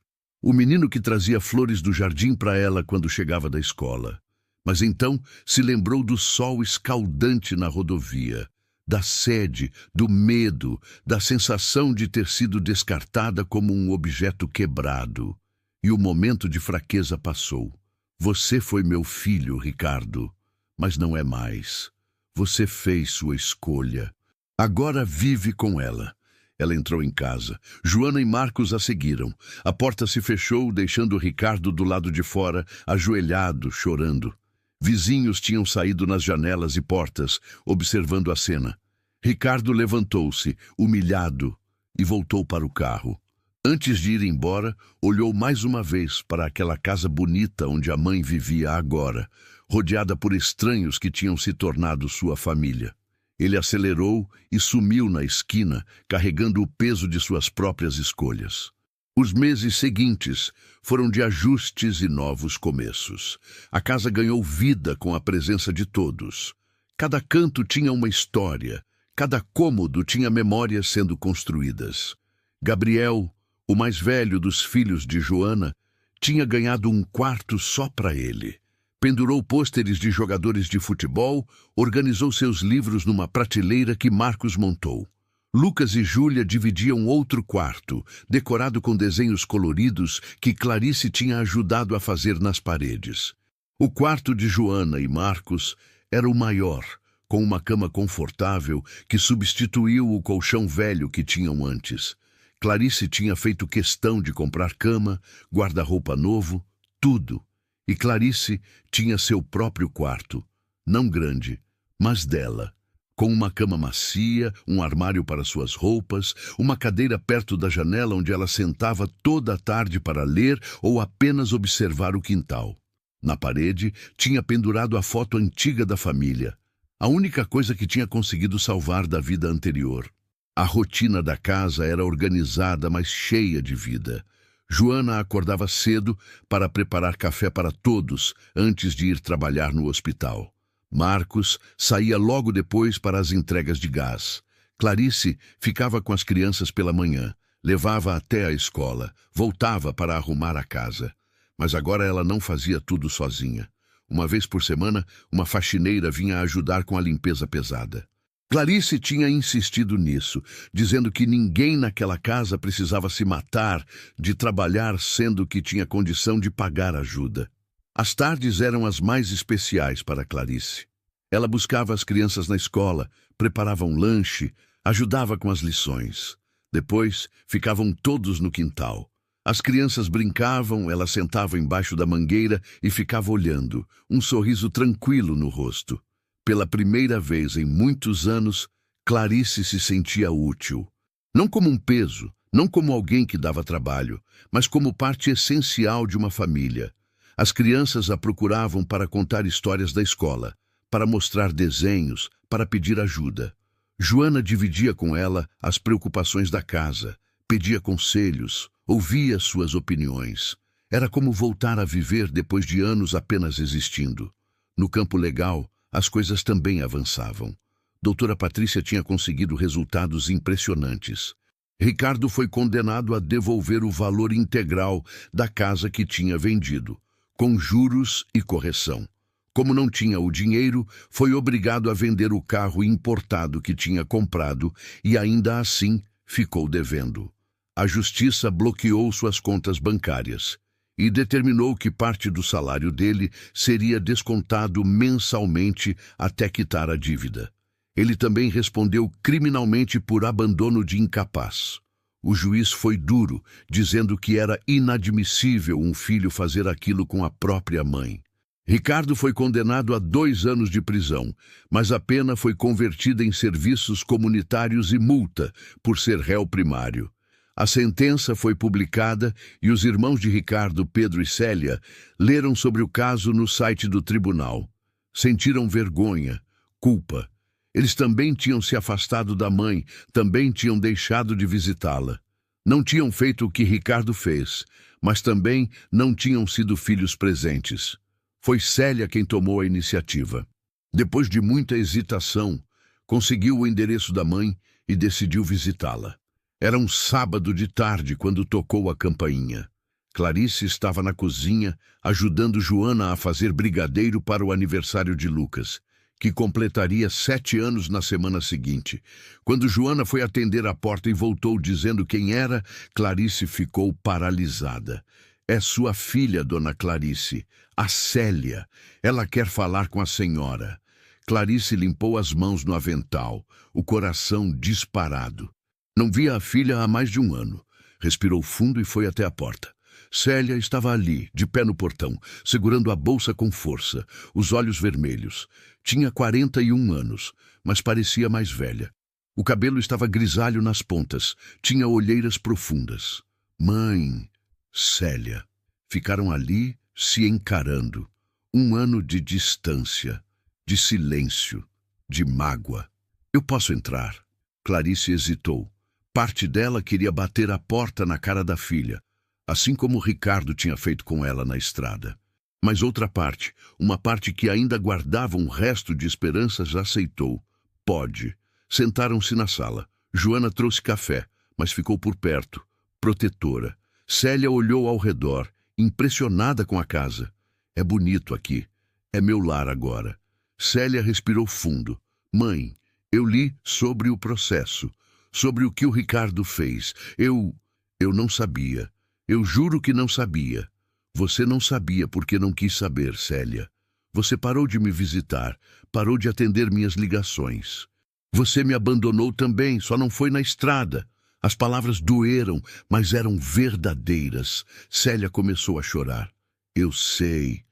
O menino que trazia flores do jardim para ela quando chegava da escola. Mas então se lembrou do sol escaldante na rodovia, da sede, do medo, da sensação de ter sido descartada como um objeto quebrado. E o momento de fraqueza passou. Você foi meu filho, Ricardo, mas não é mais. Você fez sua escolha. Agora vive com ela. Ela entrou em casa. Joana e Marcos a seguiram. A porta se fechou, deixando Ricardo do lado de fora, ajoelhado, chorando. Vizinhos tinham saído nas janelas e portas, observando a cena. Ricardo levantou-se, humilhado, e voltou para o carro. Antes de ir embora, olhou mais uma vez para aquela casa bonita onde a mãe vivia agora, rodeada por estranhos que tinham se tornado sua família. Ele acelerou e sumiu na esquina, carregando o peso de suas próprias escolhas. Os meses seguintes foram de ajustes e novos começos. A casa ganhou vida com a presença de todos. Cada canto tinha uma história, cada cômodo tinha memórias sendo construídas. Gabriel, o mais velho dos filhos de Joana, tinha ganhado um quarto só para ele. Pendurou pôsteres de jogadores de futebol, organizou seus livros numa prateleira que Marcos montou. Lucas e Júlia dividiam outro quarto, decorado com desenhos coloridos que Clarice tinha ajudado a fazer nas paredes. O quarto de Joana e Marcos era o maior, com uma cama confortável que substituiu o colchão velho que tinham antes. Clarice tinha feito questão de comprar cama, guarda-roupa novo, tudo. E Clarice tinha seu próprio quarto, não grande, mas dela, com uma cama macia, um armário para suas roupas, uma cadeira perto da janela onde ela sentava toda a tarde para ler ou apenas observar o quintal. Na parede, tinha pendurado a foto antiga da família, a única coisa que tinha conseguido salvar da vida anterior. A rotina da casa era organizada, mas cheia de vida. Joana acordava cedo para preparar café para todos antes de ir trabalhar no hospital. Marcos saía logo depois para as entregas de gás. Clarice ficava com as crianças pela manhã, levava até a escola, voltava para arrumar a casa. Mas agora ela não fazia tudo sozinha. Uma vez por semana, uma faxineira vinha ajudar com a limpeza pesada. Clarice tinha insistido nisso, dizendo que ninguém naquela casa precisava se matar de trabalhar sendo que tinha condição de pagar ajuda. As tardes eram as mais especiais para Clarice. Ela buscava as crianças na escola, preparava um lanche, ajudava com as lições. Depois, ficavam todos no quintal. As crianças brincavam, ela sentava embaixo da mangueira e ficava olhando, um sorriso tranquilo no rosto. Pela primeira vez em muitos anos, Clarice se sentia útil. Não como um peso, não como alguém que dava trabalho, mas como parte essencial de uma família. As crianças a procuravam para contar histórias da escola, para mostrar desenhos, para pedir ajuda. Joana dividia com ela as preocupações da casa, pedia conselhos, ouvia suas opiniões. Era como voltar a viver depois de anos apenas existindo. No campo legal, as coisas também avançavam. Doutora Patrícia tinha conseguido resultados impressionantes. Ricardo foi condenado a devolver o valor integral da casa que tinha vendido, com juros e correção. Como não tinha o dinheiro, foi obrigado a vender o carro importado que tinha comprado e ainda assim ficou devendo. A justiça bloqueou suas contas bancárias e determinou que parte do salário dele seria descontado mensalmente até quitar a dívida. Ele também respondeu criminalmente por abandono de incapaz. O juiz foi duro, dizendo que era inadmissível um filho fazer aquilo com a própria mãe. Ricardo foi condenado a 2 anos de prisão, mas a pena foi convertida em serviços comunitários e multa por ser réu primário. A sentença foi publicada e os irmãos de Ricardo, Pedro e Célia, leram sobre o caso no site do tribunal. Sentiram vergonha, culpa. Eles também tinham se afastado da mãe, também tinham deixado de visitá-la. Não tinham feito o que Ricardo fez, mas também não tinham sido filhos presentes. Foi Célia quem tomou a iniciativa. Depois de muita hesitação, conseguiu o endereço da mãe e decidiu visitá-la. Era um sábado de tarde quando tocou a campainha. Clarice estava na cozinha, ajudando Joana a fazer brigadeiro para o aniversário de Lucas, que completaria 7 anos na semana seguinte. Quando Joana foi atender a porta e voltou dizendo quem era, Clarice ficou paralisada. É sua filha, dona Clarice, a Célia. Ela quer falar com a senhora. Clarice limpou as mãos no avental, o coração disparado. Não via a filha há mais de 1 ano. Respirou fundo e foi até a porta. Célia estava ali, de pé no portão, segurando a bolsa com força, os olhos vermelhos. Tinha 41 anos, mas parecia mais velha. O cabelo estava grisalho nas pontas, tinha olheiras profundas. Mãe, Célia. Ficaram ali, se encarando. 1 ano de distância, de silêncio, de mágoa. Eu posso entrar? Clarice hesitou. Parte dela queria bater a porta na cara da filha, assim como Ricardo tinha feito com ela na estrada. Mas outra parte, uma parte que ainda guardava um resto de esperanças, aceitou. Pode. Sentaram-se na sala. Joana trouxe café, mas ficou por perto, protetora. Célia olhou ao redor, impressionada com a casa. É bonito aqui. É meu lar agora. Célia respirou fundo. Mãe, eu li sobre o processo, sobre o que o Ricardo fez. Eu não sabia. Eu juro que não sabia. Você não sabia porque não quis saber, Célia. Você parou de me visitar, parou de atender minhas ligações. Você me abandonou também, só não foi na estrada. As palavras doeram, mas eram verdadeiras. Célia começou a chorar. Eu sei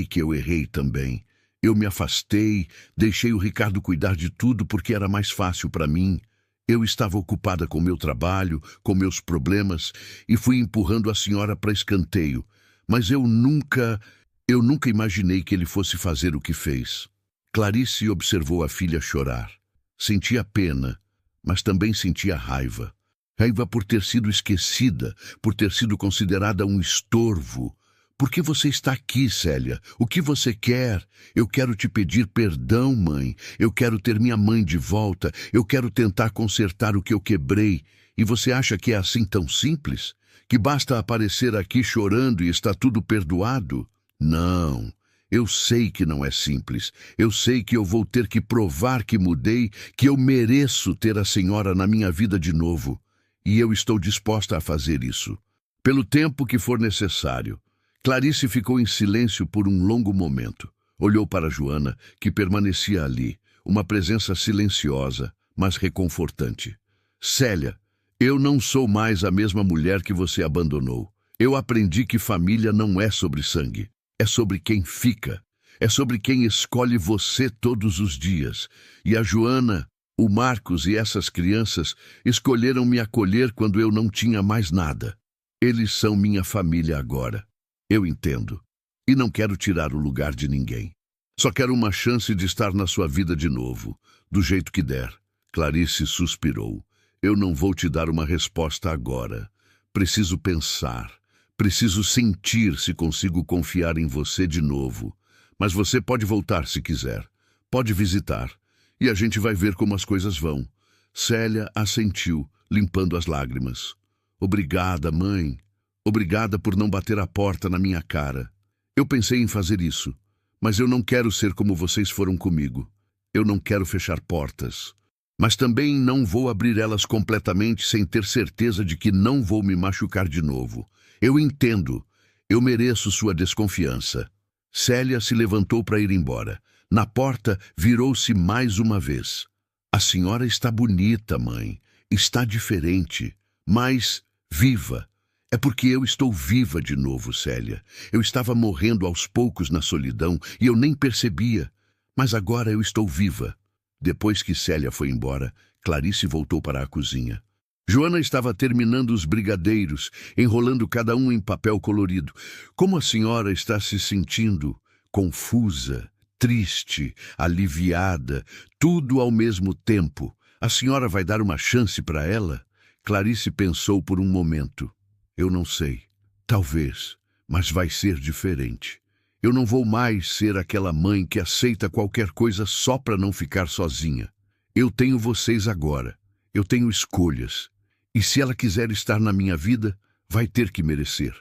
que eu errei também. Eu me afastei, deixei o Ricardo cuidar de tudo porque era mais fácil para mim. Eu estava ocupada com meu trabalho, com meus problemas, e fui empurrando a senhora para escanteio. Mas eu nunca imaginei que ele fosse fazer o que fez. Clarice observou a filha chorar. Sentia pena, mas também sentia raiva. Raiva por ter sido esquecida, por ter sido considerada um estorvo. Por que você está aqui, Célia? O que você quer? Eu quero te pedir perdão, mãe. Eu quero ter minha mãe de volta. Eu quero tentar consertar o que eu quebrei. E você acha que é assim tão simples? Que basta aparecer aqui chorando e está tudo perdoado? Não. Eu sei que não é simples. Eu sei que eu vou ter que provar que mudei, que eu mereço ter a senhora na minha vida de novo. E eu estou disposta a fazer isso. Pelo tempo que for necessário. Clarice ficou em silêncio por um longo momento. Olhou para Joana, que permanecia ali, uma presença silenciosa, mas reconfortante. Célia, eu não sou mais a mesma mulher que você abandonou. Eu aprendi que família não é sobre sangue. É sobre quem fica. É sobre quem escolhe você todos os dias. E a Joana, o Marcos e essas crianças escolheram me acolher quando eu não tinha mais nada. Eles são minha família agora. Eu entendo. E não quero tirar o lugar de ninguém. Só quero uma chance de estar na sua vida de novo, do jeito que der. Clarice suspirou. Eu não vou te dar uma resposta agora. Preciso pensar. Preciso sentir se consigo confiar em você de novo. Mas você pode voltar se quiser. Pode visitar. E a gente vai ver como as coisas vão. Célia assentiu, limpando as lágrimas. Obrigada, mãe. Obrigada por não bater a porta na minha cara. Eu pensei em fazer isso, mas eu não quero ser como vocês foram comigo. Eu não quero fechar portas. Mas também não vou abrir elas completamente sem ter certeza de que não vou me machucar de novo. Eu entendo. Eu mereço sua desconfiança. Célia se levantou para ir embora. Na porta, virou-se mais uma vez. A senhora está bonita, mãe. Está diferente, mas viva. É porque eu estou viva de novo, Célia. Eu estava morrendo aos poucos na solidão e eu nem percebia. Mas agora eu estou viva. Depois que Célia foi embora, Clarice voltou para a cozinha. Joana estava terminando os brigadeiros, enrolando cada um em papel colorido. Como a senhora está se sentindo? Confusa, triste, aliviada, tudo ao mesmo tempo. A senhora vai dar uma chance para ela? Clarice pensou por um momento. Eu não sei. Talvez, mas vai ser diferente. Eu não vou mais ser aquela mãe que aceita qualquer coisa só para não ficar sozinha. Eu tenho vocês agora. Eu tenho escolhas. E se ela quiser estar na minha vida, vai ter que merecer.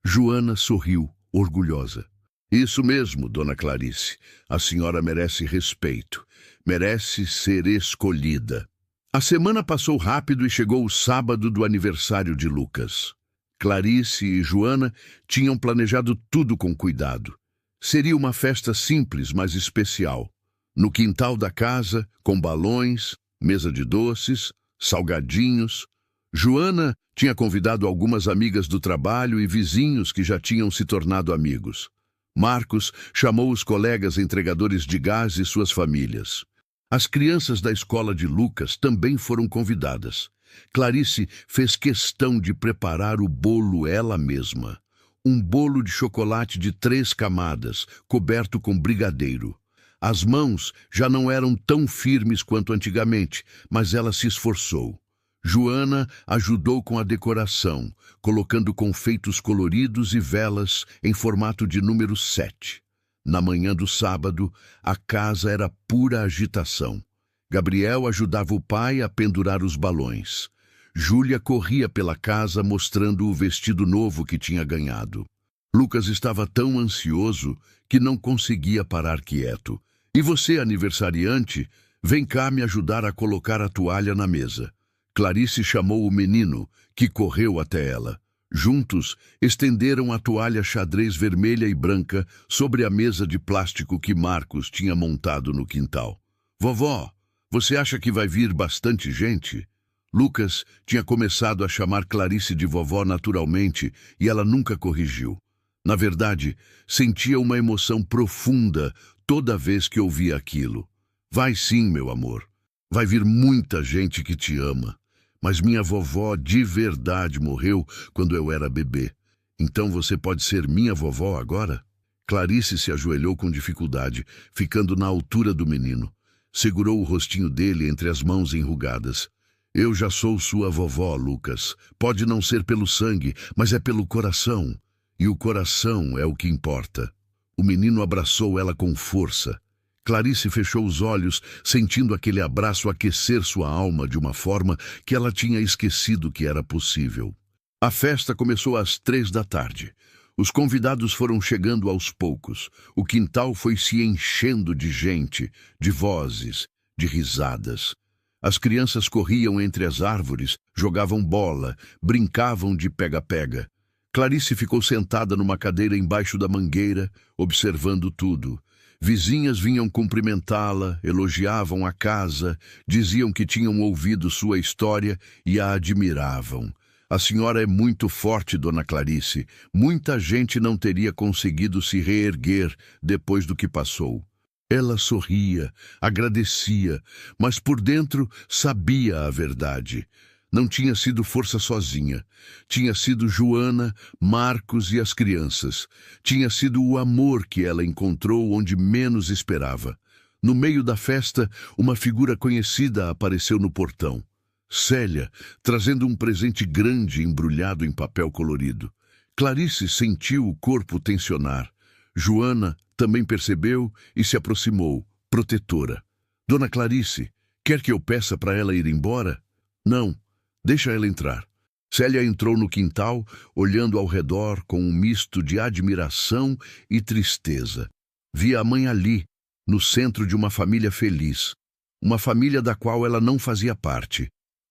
Joana sorriu, orgulhosa. Isso mesmo, dona Clarice. A senhora merece respeito. Merece ser escolhida. A semana passou rápido e chegou o sábado do aniversário de Lucas. Clarice e Joana tinham planejado tudo com cuidado. Seria uma festa simples, mas especial. No quintal da casa, com balões, mesa de doces, salgadinhos. Joana tinha convidado algumas amigas do trabalho e vizinhos que já tinham se tornado amigos. Marcos chamou os colegas entregadores de gás e suas famílias. As crianças da escola de Lucas também foram convidadas. Clarice fez questão de preparar o bolo ela mesma. Um bolo de chocolate de 3 camadas, coberto com brigadeiro. As mãos já não eram tão firmes quanto antigamente, mas ela se esforçou. Joana ajudou com a decoração, colocando confeitos coloridos e velas em formato de número 7. Na manhã do sábado, a casa era pura agitação. Gabriel ajudava o pai a pendurar os balões. Júlia corria pela casa mostrando o vestido novo que tinha ganhado. Lucas estava tão ansioso que não conseguia parar quieto. E você, aniversariante, vem cá me ajudar a colocar a toalha na mesa. Clarice chamou o menino, que correu até ela. Juntos, estenderam a toalha xadrez vermelha e branca sobre a mesa de plástico que Marcos tinha montado no quintal. Vovó, você acha que vai vir bastante gente? Lucas tinha começado a chamar Clarice de vovó naturalmente e ela nunca corrigiu. Na verdade, sentia uma emoção profunda toda vez que ouvia aquilo. Vai sim, meu amor. Vai vir muita gente que te ama. Mas minha vovó de verdade morreu quando eu era bebê. Então você pode ser minha vovó agora? Clarice se ajoelhou com dificuldade, ficando na altura do menino. Segurou o rostinho dele entre as mãos enrugadas. Eu já sou sua vovó, Lucas. Pode não ser pelo sangue, mas é pelo coração. E o coração é o que importa. O menino abraçou ela com força. Clarice fechou os olhos, sentindo aquele abraço aquecer sua alma de uma forma que ela tinha esquecido que era possível. A festa começou às 3 da tarde. Os convidados foram chegando aos poucos. O quintal foi se enchendo de gente, de vozes, de risadas. As crianças corriam entre as árvores, jogavam bola, brincavam de pega-pega. Clarice ficou sentada numa cadeira embaixo da mangueira, observando tudo. Vizinhas vinham cumprimentá-la, elogiavam a casa, diziam que tinham ouvido sua história e a admiravam. A senhora é muito forte, dona Clarice. Muita gente não teria conseguido se reerguer depois do que passou. Ela sorria, agradecia, mas por dentro sabia a verdade. Não tinha sido força sozinha. Tinha sido Joana, Marcos e as crianças. Tinha sido o amor que ela encontrou onde menos esperava. No meio da festa, uma figura conhecida apareceu no portão. Célia, trazendo um presente grande embrulhado em papel colorido. Clarice sentiu o corpo tensionar. Joana também percebeu e se aproximou, protetora. Dona Clarice, quer que eu peça para ela ir embora? Não. Deixa ela entrar. Célia entrou no quintal, olhando ao redor com um misto de admiração e tristeza. Via a mãe ali, no centro de uma família feliz. Uma família da qual ela não fazia parte.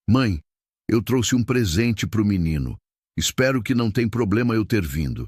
Mãe, eu trouxe um presente para o menino. Espero que não tenha problema eu ter vindo.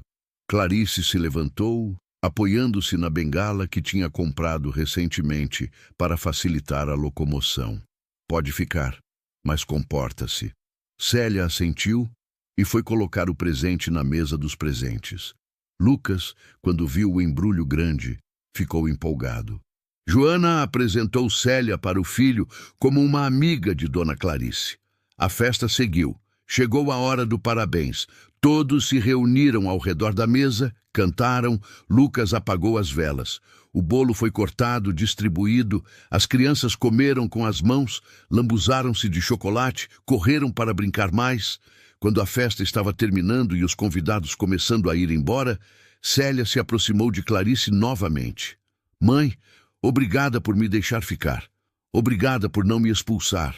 Clarice se levantou, apoiando-se na bengala que tinha comprado recentemente para facilitar a locomoção. Pode ficar. Mas comporta-se. Célia assentiu e foi colocar o presente na mesa dos presentes. Lucas, quando viu o embrulho grande, ficou empolgado. Joana apresentou Célia para o filho como uma amiga de Dona Clarice. A festa seguiu. Chegou a hora do parabéns. Todos se reuniram ao redor da mesa, cantaram, Lucas apagou as velas. O bolo foi cortado, distribuído, as crianças comeram com as mãos, lambuzaram-se de chocolate, correram para brincar mais. Quando a festa estava terminando e os convidados começando a ir embora, Célia se aproximou de Clarice novamente. Mãe, obrigada por me deixar ficar. Obrigada por não me expulsar.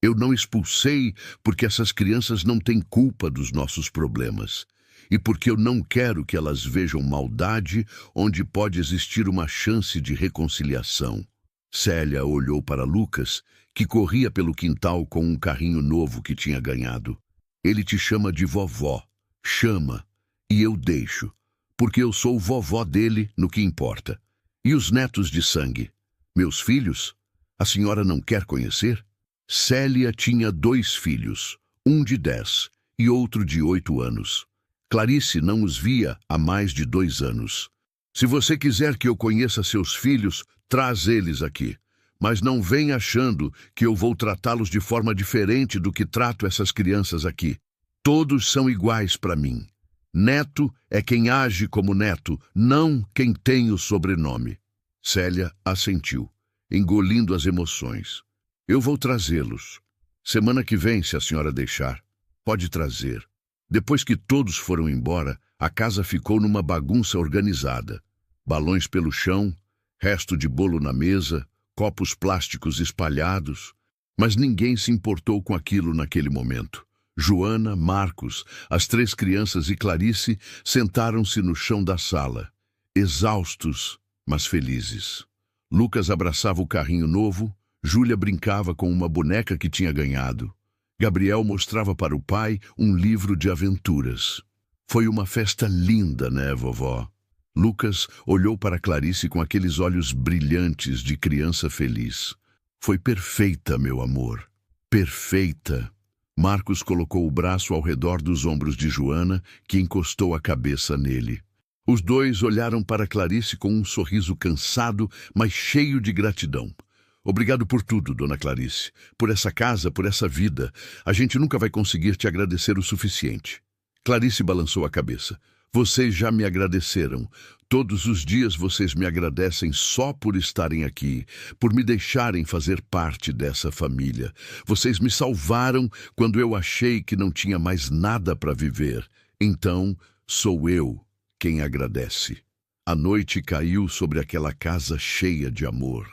Eu não expulsei porque essas crianças não têm culpa dos nossos problemas. E porque eu não quero que elas vejam maldade onde pode existir uma chance de reconciliação. Célia olhou para Lucas, que corria pelo quintal com um carrinho novo que tinha ganhado. Ele te chama de vovó. Chama. E eu deixo. Porque eu sou vovó dele no que importa. E os netos de sangue? Meus filhos? A senhora não quer conhecer? Célia tinha 2 filhos, um de 10 e outro de 8 anos. Clarice não os via há mais de 2 anos. Se você quiser que eu conheça seus filhos, traz eles aqui. Mas não vem achando que eu vou tratá-los de forma diferente do que trato essas crianças aqui. Todos são iguais para mim. Neto é quem age como neto, não quem tem o sobrenome. Célia assentiu, engolindo as emoções. Eu vou trazê-los. Semana que vem, se a senhora deixar. Pode trazer. Depois que todos foram embora, a casa ficou numa bagunça organizada. Balões pelo chão, resto de bolo na mesa, copos plásticos espalhados. Mas ninguém se importou com aquilo naquele momento. Joana, Marcos, as 3 crianças e Clarice sentaram-se no chão da sala, exaustos, mas felizes. Lucas abraçava o carrinho novo, Júlia brincava com uma boneca que tinha ganhado. Gabriel mostrava para o pai um livro de aventuras. Foi uma festa linda, né, vovó? Lucas olhou para Clarice com aqueles olhos brilhantes de criança feliz. Foi perfeita, meu amor. Perfeita. Marcos colocou o braço ao redor dos ombros de Joana, que encostou a cabeça nele. Os 2 olharam para Clarice com um sorriso cansado, mas cheio de gratidão. Obrigado por tudo, dona Clarice. Por essa casa, por essa vida. A gente nunca vai conseguir te agradecer o suficiente. Clarice balançou a cabeça. Vocês já me agradeceram. Todos os dias vocês me agradecem só por estarem aqui, por me deixarem fazer parte dessa família. Vocês me salvaram quando eu achei que não tinha mais nada para viver. Então, sou eu quem agradece. A noite caiu sobre aquela casa cheia de amor.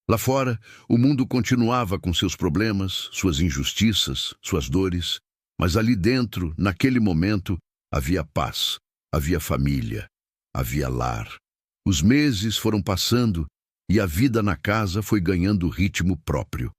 Lá fora, o mundo continuava com seus problemas, suas injustiças, suas dores, mas ali dentro, naquele momento, havia paz, havia família, havia lar. Os meses foram passando e a vida na casa foi ganhando ritmo próprio.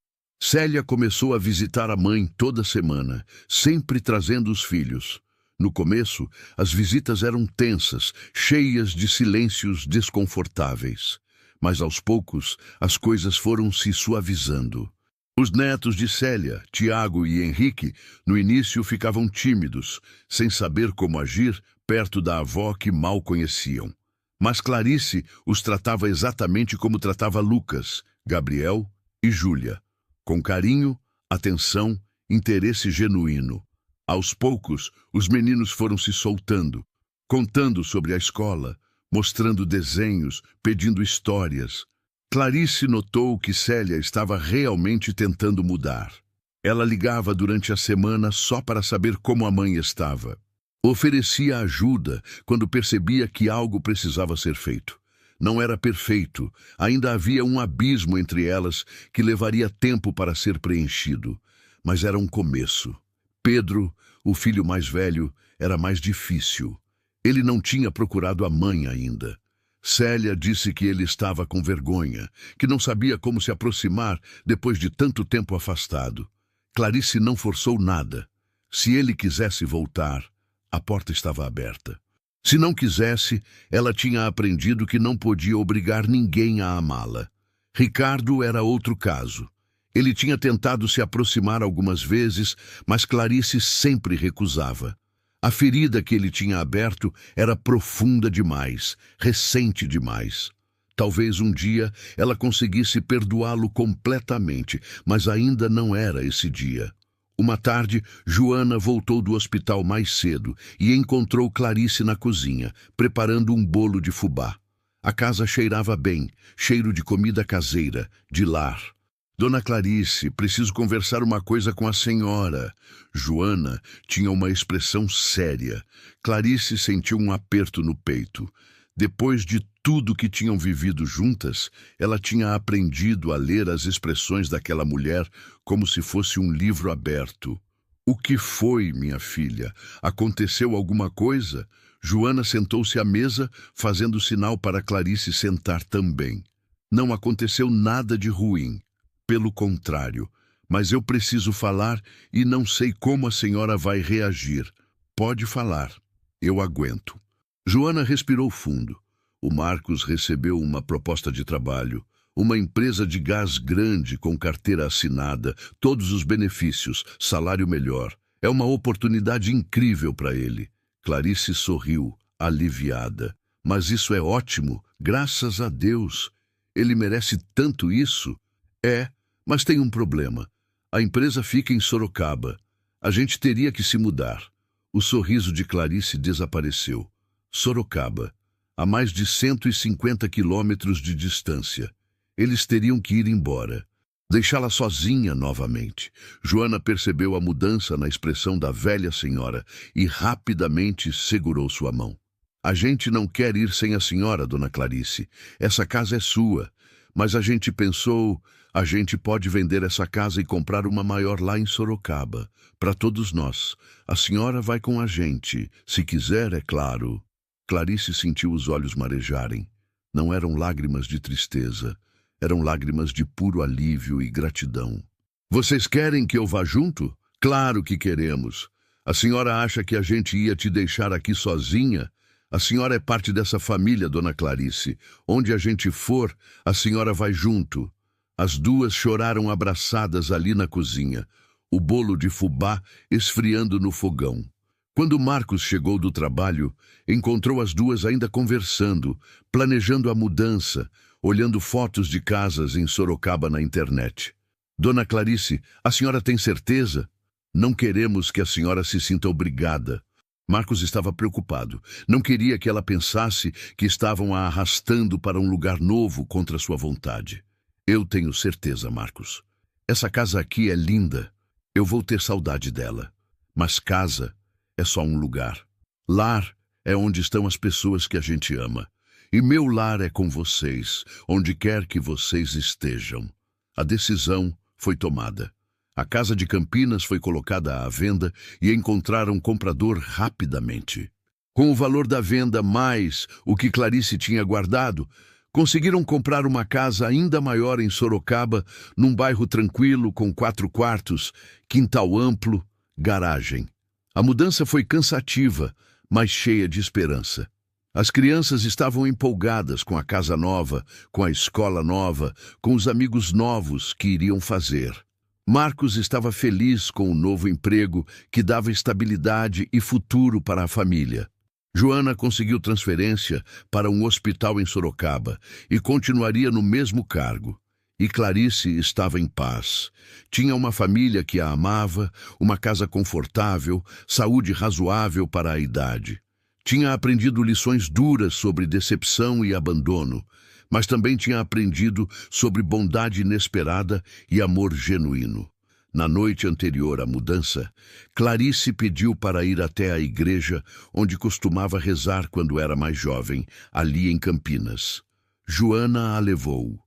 Célia começou a visitar a mãe toda semana, sempre trazendo os filhos. No começo, as visitas eram tensas, cheias de silêncios desconfortáveis. Mas aos poucos, as coisas foram se suavizando. Os netos de Célia, Tiago e Henrique, no início ficavam tímidos, sem saber como agir perto da avó que mal conheciam. Mas Clarice os tratava exatamente como tratava Lucas, Gabriel e Júlia, com carinho, atenção, interesse genuíno. Aos poucos, os meninos foram se soltando, contando sobre a escola, mostrando desenhos, pedindo histórias. Clarice notou que Célia estava realmente tentando mudar. Ela ligava durante a semana só para saber como a mãe estava. Oferecia ajuda quando percebia que algo precisava ser feito. Não era perfeito, ainda havia um abismo entre elas que levaria tempo para ser preenchido. Mas era um começo. Pedro, o filho mais velho, era mais difícil. Ele não tinha procurado a mãe ainda. Célia disse que ele estava com vergonha, que não sabia como se aproximar depois de tanto tempo afastado. Clarice não forçou nada. Se ele quisesse voltar, a porta estava aberta. Se não quisesse, ela tinha aprendido que não podia obrigar ninguém a amá-la. Ricardo era outro caso. Ele tinha tentado se aproximar algumas vezes, mas Clarice sempre recusava. A ferida que ele tinha aberto era profunda demais, recente demais. Talvez um dia ela conseguisse perdoá-lo completamente, mas ainda não era esse dia. Uma tarde, Joana voltou do hospital mais cedo e encontrou Clarice na cozinha, preparando um bolo de fubá. A casa cheirava bem, cheiro de comida caseira, de lar. Dona Clarice, preciso conversar uma coisa com a senhora. Joana tinha uma expressão séria. Clarice sentiu um aperto no peito. Depois de tudo que tinham vivido juntas, ela tinha aprendido a ler as expressões daquela mulher como se fosse um livro aberto. O que foi, minha filha? Aconteceu alguma coisa? Joana sentou-se à mesa, fazendo sinal para Clarice sentar também. Não aconteceu nada de ruim. Pelo contrário, mas eu preciso falar e não sei como a senhora vai reagir. Pode falar. Eu aguento. Joana respirou fundo. O Marcos recebeu uma proposta de trabalho. Uma empresa de gás grande com carteira assinada, todos os benefícios, salário melhor. É uma oportunidade incrível para ele. Clarice sorriu, aliviada. Mas isso é ótimo, graças a Deus. Ele merece tanto isso? É, mas tem um problema. A empresa fica em Sorocaba. A gente teria que se mudar. O sorriso de Clarice desapareceu. Sorocaba, a mais de 150 quilômetros de distância. Eles teriam que ir embora. Deixá-la sozinha novamente. Joana percebeu a mudança na expressão da velha senhora e rapidamente segurou sua mão. A gente não quer ir sem a senhora, dona Clarice. Essa casa é sua. Mas a gente pensou, a gente pode vender essa casa e comprar uma maior lá em Sorocaba. Para todos nós. A senhora vai com a gente. Se quiser, é claro. Clarice sentiu os olhos marejarem. Não eram lágrimas de tristeza. Eram lágrimas de puro alívio e gratidão. Vocês querem que eu vá junto? Claro que queremos. A senhora acha que a gente ia te deixar aqui sozinha? A senhora é parte dessa família, dona Clarice. Onde a gente for, a senhora vai junto. As duas choraram abraçadas ali na cozinha, o bolo de fubá esfriando no fogão. Quando Marcos chegou do trabalho, encontrou as duas ainda conversando, planejando a mudança, olhando fotos de casas em Sorocaba na internet. Dona Clarice, a senhora tem certeza? Não queremos que a senhora se sinta obrigada. Marcos estava preocupado. Não queria que ela pensasse que estavam a arrastando para um lugar novo contra sua vontade. Eu tenho certeza, Marcos. Essa casa aqui é linda. Eu vou ter saudade dela. Mas casa é só um lugar. Lar é onde estão as pessoas que a gente ama. E meu lar é com vocês, onde quer que vocês estejam. A decisão foi tomada. A casa de Campinas foi colocada à venda e encontraram comprador rapidamente. Com o valor da venda mais o que Clarice tinha guardado, conseguiram comprar uma casa ainda maior em Sorocaba, num bairro tranquilo com 4 quartos, quintal amplo, garagem. A mudança foi cansativa, mas cheia de esperança. As crianças estavam empolgadas com a casa nova, com a escola nova, com os amigos novos que iriam fazer. Marcos estava feliz com o novo emprego que dava estabilidade e futuro para a família. Joana conseguiu transferência para um hospital em Sorocaba e continuaria no mesmo cargo. E Clarice estava em paz. Tinha uma família que a amava, uma casa confortável, saúde razoável para a idade. Tinha aprendido lições duras sobre decepção e abandono, mas também tinha aprendido sobre bondade inesperada e amor genuíno. Na noite anterior à mudança, Clarice pediu para ir até a igreja onde costumava rezar quando era mais jovem, ali em Campinas. Joana a levou.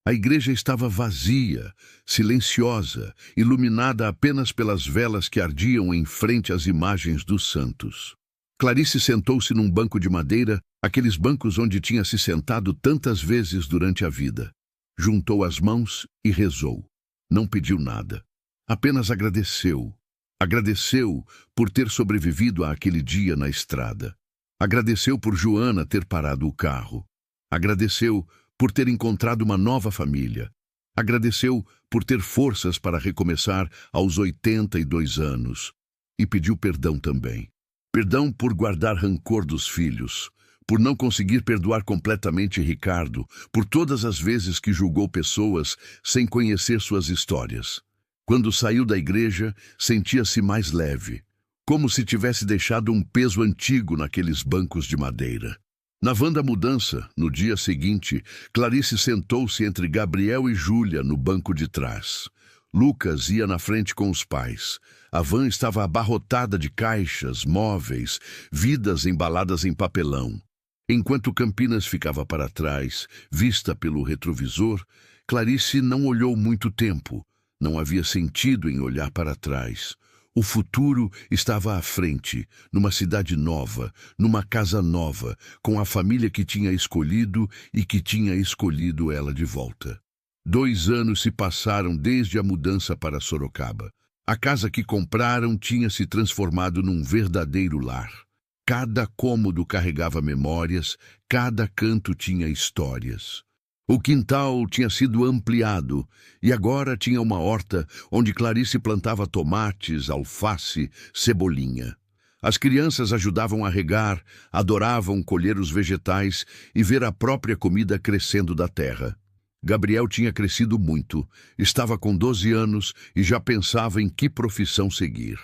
A igreja estava vazia, silenciosa, iluminada apenas pelas velas que ardiam em frente às imagens dos santos. Clarice sentou-se num banco de madeira, aqueles bancos onde tinha se sentado tantas vezes durante a vida. Juntou as mãos e rezou. Não pediu nada. Apenas agradeceu. Agradeceu por ter sobrevivido àquele dia na estrada. Agradeceu por Joana ter parado o carro. Agradeceu por ter encontrado uma nova família. Agradeceu por ter forças para recomeçar aos 82 anos. E pediu perdão também. Perdão por guardar rancor dos filhos, por não conseguir perdoar completamente Ricardo, por todas as vezes que julgou pessoas sem conhecer suas histórias. Quando saiu da igreja, sentia-se mais leve, como se tivesse deixado um peso antigo naqueles bancos de madeira. Na van da mudança, no dia seguinte, Clarice sentou-se entre Gabriel e Júlia no banco de trás. Lucas ia na frente com os pais. A van estava abarrotada de caixas, móveis, vidas embaladas em papelão. Enquanto Campinas ficava para trás, vista pelo retrovisor, Clarice não olhou muito tempo. Não havia sentido em olhar para trás. O futuro estava à frente, numa cidade nova, numa casa nova, com a família que tinha escolhido e que tinha escolhido ela de volta. 2 anos se passaram desde a mudança para Sorocaba. A casa que compraram tinha se transformado num verdadeiro lar. Cada cômodo carregava memórias, cada canto tinha histórias. O quintal tinha sido ampliado e agora tinha uma horta onde Clarice plantava tomates, alface, cebolinha. As crianças ajudavam a regar, adoravam colher os vegetais e ver a própria comida crescendo da terra. Gabriel tinha crescido muito, estava com 12 anos e já pensava em que profissão seguir.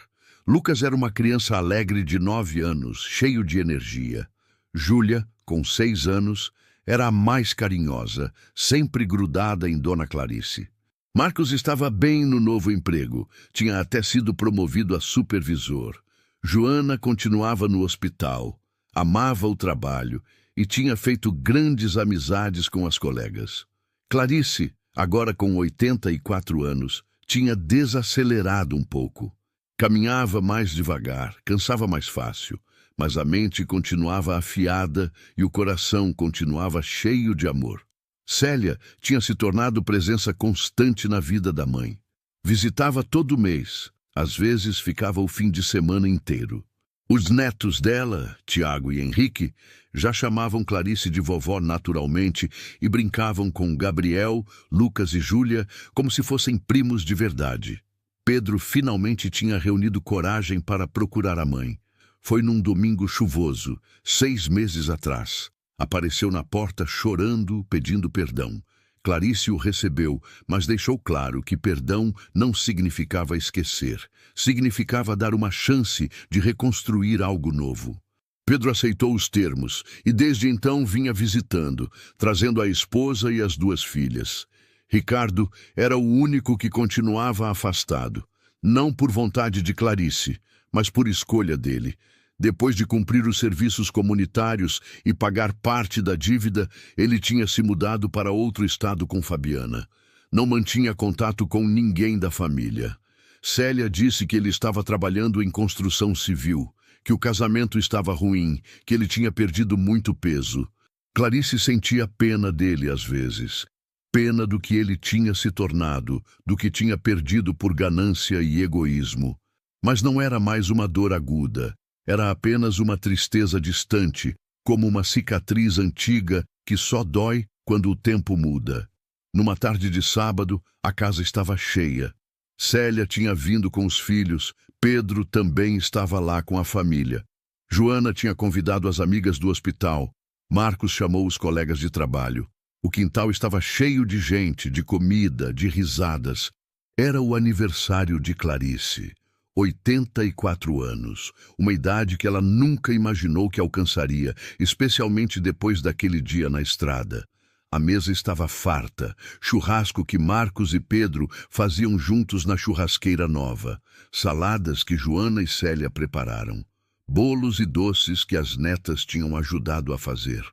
Lucas era uma criança alegre de 9 anos, cheio de energia. Júlia, com 6 anos, era a mais carinhosa, sempre grudada em Dona Clarice. Marcos estava bem no novo emprego, tinha até sido promovido a supervisor. Joana continuava no hospital, amava o trabalho e tinha feito grandes amizades com as colegas. Clarice, agora com 84 anos, tinha desacelerado um pouco. Caminhava mais devagar, cansava mais fácil, mas a mente continuava afiada e o coração continuava cheio de amor. Célia tinha se tornado presença constante na vida da mãe. Visitava todo mês, às vezes ficava o fim de semana inteiro. Os netos dela, Tiago e Henrique, já chamavam Clarice de vovó naturalmente e brincavam com Gabriel, Lucas e Júlia como se fossem primos de verdade. Pedro finalmente tinha reunido coragem para procurar a mãe. Foi num domingo chuvoso, 6 meses atrás. Apareceu na porta chorando, pedindo perdão. Clarice o recebeu, mas deixou claro que perdão não significava esquecer. Significava dar uma chance de reconstruir algo novo. Pedro aceitou os termos e desde então vinha visitando, trazendo a esposa e as 2 filhas. Ricardo era o único que continuava afastado, não por vontade de Clarice, mas por escolha dele. Depois de cumprir os serviços comunitários e pagar parte da dívida, ele tinha se mudado para outro estado com Fabiana. Não mantinha contato com ninguém da família. Célia disse que ele estava trabalhando em construção civil, que o casamento estava ruim, que ele tinha perdido muito peso. Clarice sentia pena dele às vezes. Pena do que ele tinha se tornado, do que tinha perdido por ganância e egoísmo. Mas não era mais uma dor aguda. Era apenas uma tristeza distante, como uma cicatriz antiga que só dói quando o tempo muda. Numa tarde de sábado, a casa estava cheia. Célia tinha vindo com os filhos, Pedro também estava lá com a família. Joana tinha convidado as amigas do hospital. Marcos chamou os colegas de trabalho. O quintal estava cheio de gente, de comida, de risadas. Era o aniversário de Clarice. 84 anos, uma idade que ela nunca imaginou que alcançaria, especialmente depois daquele dia na estrada. A mesa estava farta, churrasco que Marcos e Pedro faziam juntos na churrasqueira nova, saladas que Joana e Célia prepararam, bolos e doces que as netas tinham ajudado a fazer,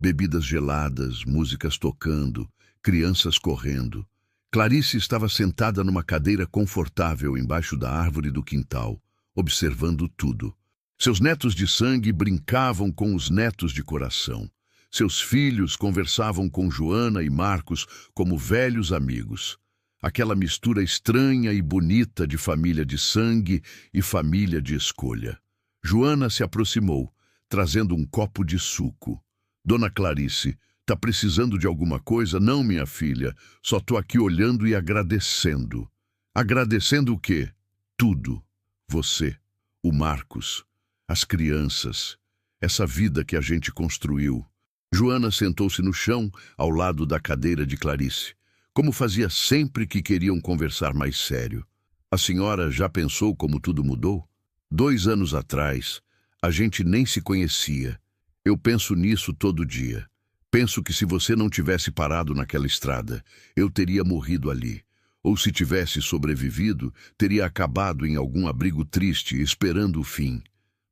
bebidas geladas, músicas tocando, crianças correndo. Clarice estava sentada numa cadeira confortável embaixo da árvore do quintal, observando tudo. Seus netos de sangue brincavam com os netos de coração. Seus filhos conversavam com Joana e Marcos como velhos amigos. Aquela mistura estranha e bonita de família de sangue e família de escolha. Joana se aproximou, trazendo um copo de suco. Dona Clarice, tá precisando de alguma coisa? Não, minha filha. Só tô aqui olhando e agradecendo. Agradecendo o quê? Tudo. Você, o Marcos, as crianças, essa vida que a gente construiu. Joana sentou-se no chão, ao lado da cadeira de Clarice, como fazia sempre que queriam conversar mais sério. A senhora já pensou como tudo mudou? 2 anos atrás, a gente nem se conhecia. Eu penso nisso todo dia. Penso que se você não tivesse parado naquela estrada, eu teria morrido ali. Ou se tivesse sobrevivido, teria acabado em algum abrigo triste, esperando o fim.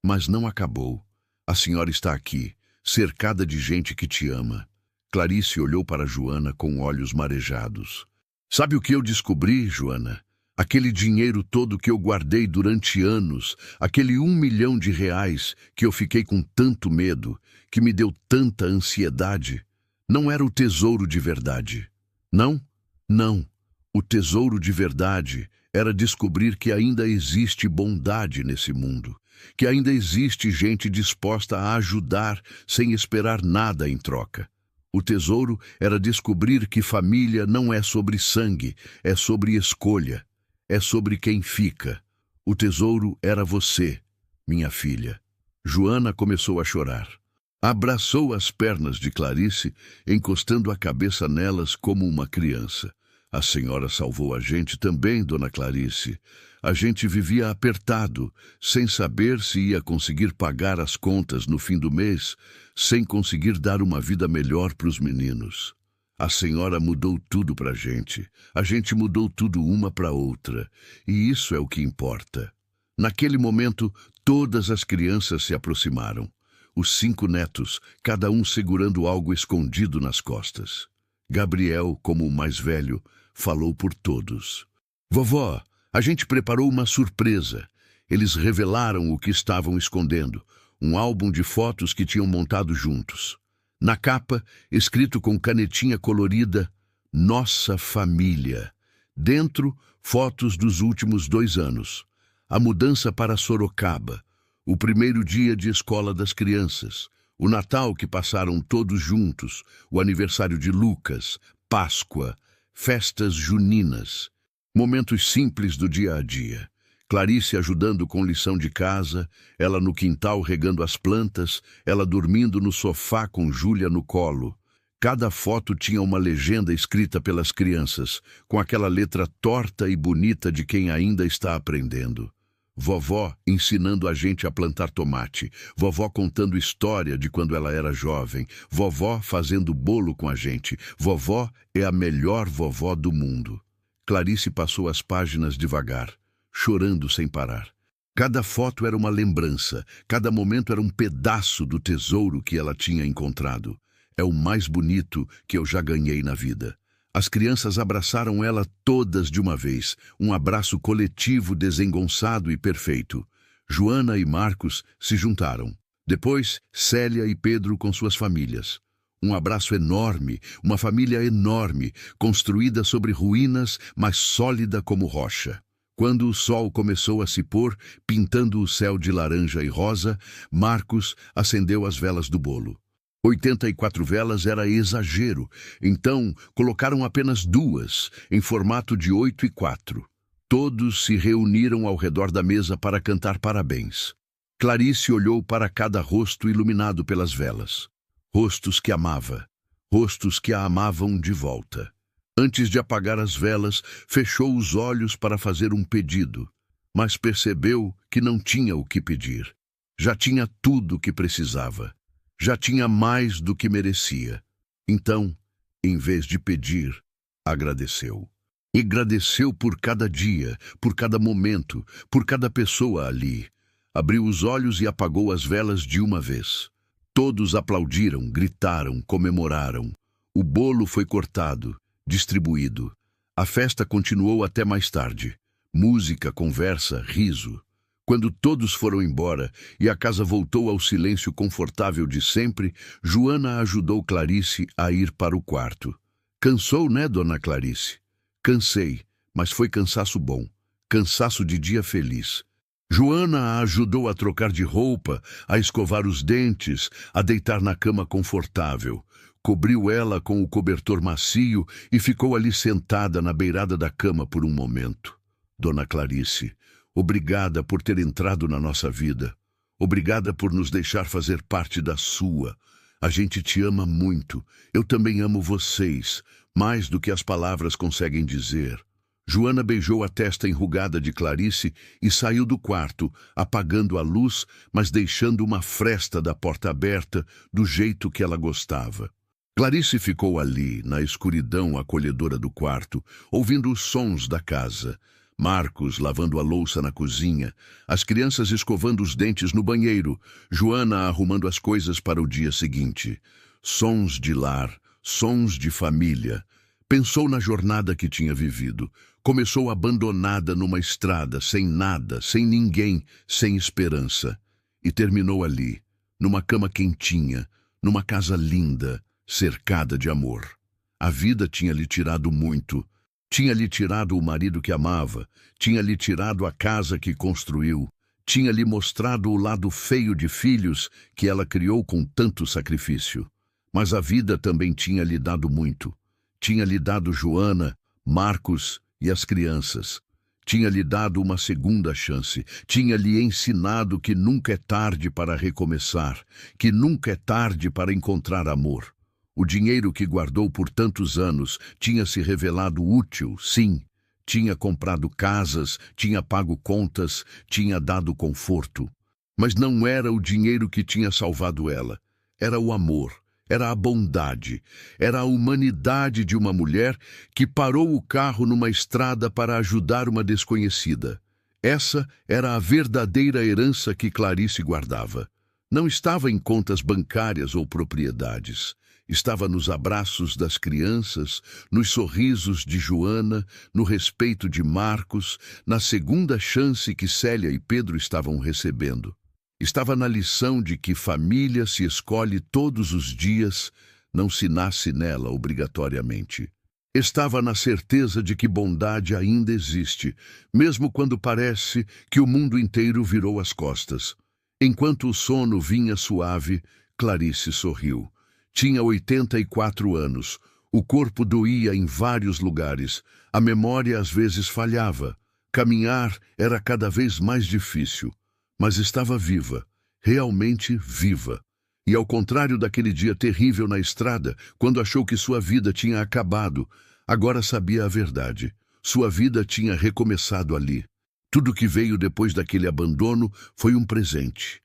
Mas não acabou. A senhora está aqui, cercada de gente que te ama. Clarice olhou para Joana com olhos marejados. Sabe o que eu descobri, Joana? Aquele dinheiro todo que eu guardei durante anos, aquele R$ 1 milhão que eu fiquei com tanto medo, que me deu tanta ansiedade, não era o tesouro de verdade. Não, não. O tesouro de verdade era descobrir que ainda existe bondade nesse mundo, que ainda existe gente disposta a ajudar sem esperar nada em troca. O tesouro era descobrir que família não é sobre sangue, é sobre escolha, é sobre quem fica. O tesouro era você, minha filha. Joana começou a chorar. Abraçou as pernas de Clarice, encostando a cabeça nelas como uma criança. A senhora salvou a gente também, dona Clarice. A gente vivia apertado, sem saber se ia conseguir pagar as contas no fim do mês, sem conseguir dar uma vida melhor para os meninos. A senhora mudou tudo para a gente mudou tudo uma para outra, e isso é o que importa. Naquele momento, todas as crianças se aproximaram. Os 5 netos, cada um segurando algo escondido nas costas. Gabriel, como o mais velho, falou por todos. Vovó, a gente preparou uma surpresa. Eles revelaram o que estavam escondendo, um álbum de fotos que tinham montado juntos. Na capa, escrito com canetinha colorida, Nossa Família. Dentro, fotos dos últimos 2 anos. A mudança para Sorocaba, o primeiro dia de escola das crianças, o Natal que passaram todos juntos, o aniversário de Lucas, Páscoa, festas juninas, momentos simples do dia a dia. Clarice ajudando com lição de casa, ela no quintal regando as plantas, ela dormindo no sofá com Júlia no colo. Cada foto tinha uma legenda escrita pelas crianças, com aquela letra torta e bonita de quem ainda está aprendendo. Vovó ensinando a gente a plantar tomate, vovó contando história de quando ela era jovem, vovó fazendo bolo com a gente, vovó é a melhor vovó do mundo. Clarice passou as páginas devagar, chorando sem parar. Cada foto era uma lembrança, cada momento era um pedaço do tesouro que ela tinha encontrado. É o mais bonito que eu já ganhei na vida. As crianças abraçaram ela todas de uma vez, um abraço coletivo desengonçado e perfeito. Joana e Marcos se juntaram. Depois, Célia e Pedro com suas famílias. Um abraço enorme, uma família enorme, construída sobre ruínas, mas sólida como rocha. Quando o sol começou a se pôr, pintando o céu de laranja e rosa, Marcos acendeu as velas do bolo. 84 velas era exagero, então colocaram apenas 2, em formato de 8 e 4. Todos se reuniram ao redor da mesa para cantar parabéns. Clarice olhou para cada rosto iluminado pelas velas. Rostos que amava, rostos que a amavam de volta. Antes de apagar as velas, fechou os olhos para fazer um pedido, mas percebeu que não tinha o que pedir. Já tinha tudo o que precisava. Já tinha mais do que merecia. Então, em vez de pedir, agradeceu. E agradeceu por cada dia, por cada momento, por cada pessoa ali. Abriu os olhos e apagou as velas de uma vez. Todos aplaudiram, gritaram, comemoraram. O bolo foi cortado, distribuído. A festa continuou até mais tarde. Música, conversa, riso. Quando todos foram embora e a casa voltou ao silêncio confortável de sempre, Joana ajudou Clarice a ir para o quarto. Cansou, né, dona Clarice? Cansei, mas foi cansaço bom. Cansaço de dia feliz. Joana a ajudou a trocar de roupa, a escovar os dentes, a deitar na cama confortável. Cobriu ela com o cobertor macio e ficou ali sentada na beirada da cama por um momento. Dona Clarice, obrigada por ter entrado na nossa vida. Obrigada por nos deixar fazer parte da sua. A gente te ama muito. Eu também amo vocês, mais do que as palavras conseguem dizer. Joana beijou a testa enrugada de Clarice e saiu do quarto, apagando a luz, mas deixando uma fresta da porta aberta do jeito que ela gostava. Clarice ficou ali, na escuridão acolhedora do quarto, ouvindo os sons da casa, Marcos lavando a louça na cozinha, as crianças escovando os dentes no banheiro, Joana arrumando as coisas para o dia seguinte. Sons de lar, sons de família. Pensou na jornada que tinha vivido. Começou abandonada numa estrada, sem nada, sem ninguém, sem esperança. E terminou ali, numa cama quentinha, numa casa linda, cercada de amor. A vida tinha lhe tirado muito. Tinha lhe tirado o marido que amava, tinha lhe tirado a casa que construiu, tinha lhe mostrado o lado feio de filhos que ela criou com tanto sacrifício. Mas a vida também tinha lhe dado muito. Tinha lhe dado Joana, Marcos e as crianças. Tinha lhe dado uma segunda chance. Tinha lhe ensinado que nunca é tarde para recomeçar, que nunca é tarde para encontrar amor. O dinheiro que guardou por tantos anos tinha se revelado útil, sim. Tinha comprado casas, tinha pago contas, tinha dado conforto. Mas não era o dinheiro que tinha salvado ela. Era o amor. Era a bondade, era a humanidade de uma mulher que parou o carro numa estrada para ajudar uma desconhecida. Essa era a verdadeira herança que Clarice guardava. Não estava em contas bancárias ou propriedades. Estava nos abraços das crianças, nos sorrisos de Joana, no respeito de Marcos, na segunda chance que Célia e Pedro estavam recebendo. Estava na lição de que família se escolhe todos os dias, não se nasce nela obrigatoriamente. Estava na certeza de que bondade ainda existe, mesmo quando parece que o mundo inteiro virou as costas. Enquanto o sono vinha suave, Clarice sorriu. Tinha 84 anos, o corpo doía em vários lugares, a memória às vezes falhava, caminhar era cada vez mais difícil. Mas estava viva, realmente viva. E ao contrário daquele dia terrível na estrada, quando achou que sua vida tinha acabado, agora sabia a verdade. Sua vida tinha recomeçado ali. Tudo que veio depois daquele abandono foi um presente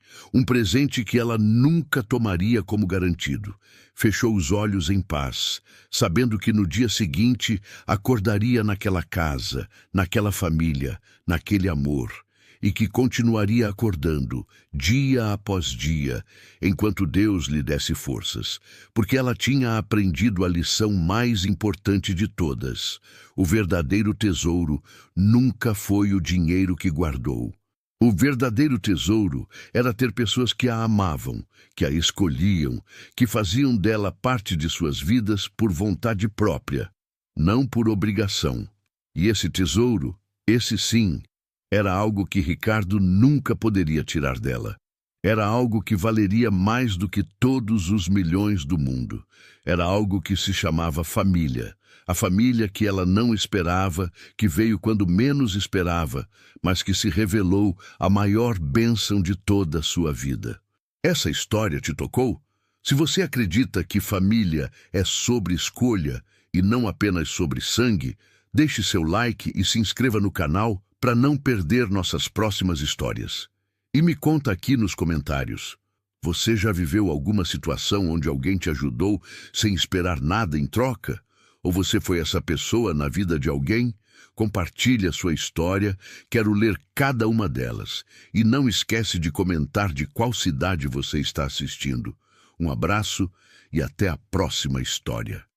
que ela nunca tomaria como garantido. Fechou os olhos em paz, sabendo que no dia seguinte acordaria naquela casa, naquela família, naquele amor. E que continuaria acordando, dia após dia, enquanto Deus lhe desse forças, porque ela tinha aprendido a lição mais importante de todas. O verdadeiro tesouro nunca foi o dinheiro que guardou. O verdadeiro tesouro era ter pessoas que a amavam, que a escolhiam, que faziam dela parte de suas vidas por vontade própria, não por obrigação. E esse tesouro, esse sim, era algo que Ricardo nunca poderia tirar dela. Era algo que valeria mais do que todos os milhões do mundo. Era algo que se chamava família. A família que ela não esperava, que veio quando menos esperava, mas que se revelou a maior bênção de toda a sua vida. Essa história te tocou? Se você acredita que família é sobre escolha e não apenas sobre sangue, deixe seu like e se inscreva no canal para não perder nossas próximas histórias. E me conta aqui nos comentários. Você já viveu alguma situação onde alguém te ajudou sem esperar nada em troca? Ou você foi essa pessoa na vida de alguém? Compartilhe a sua história, quero ler cada uma delas. E não esquece de comentar de qual cidade você está assistindo. Um abraço e até a próxima história.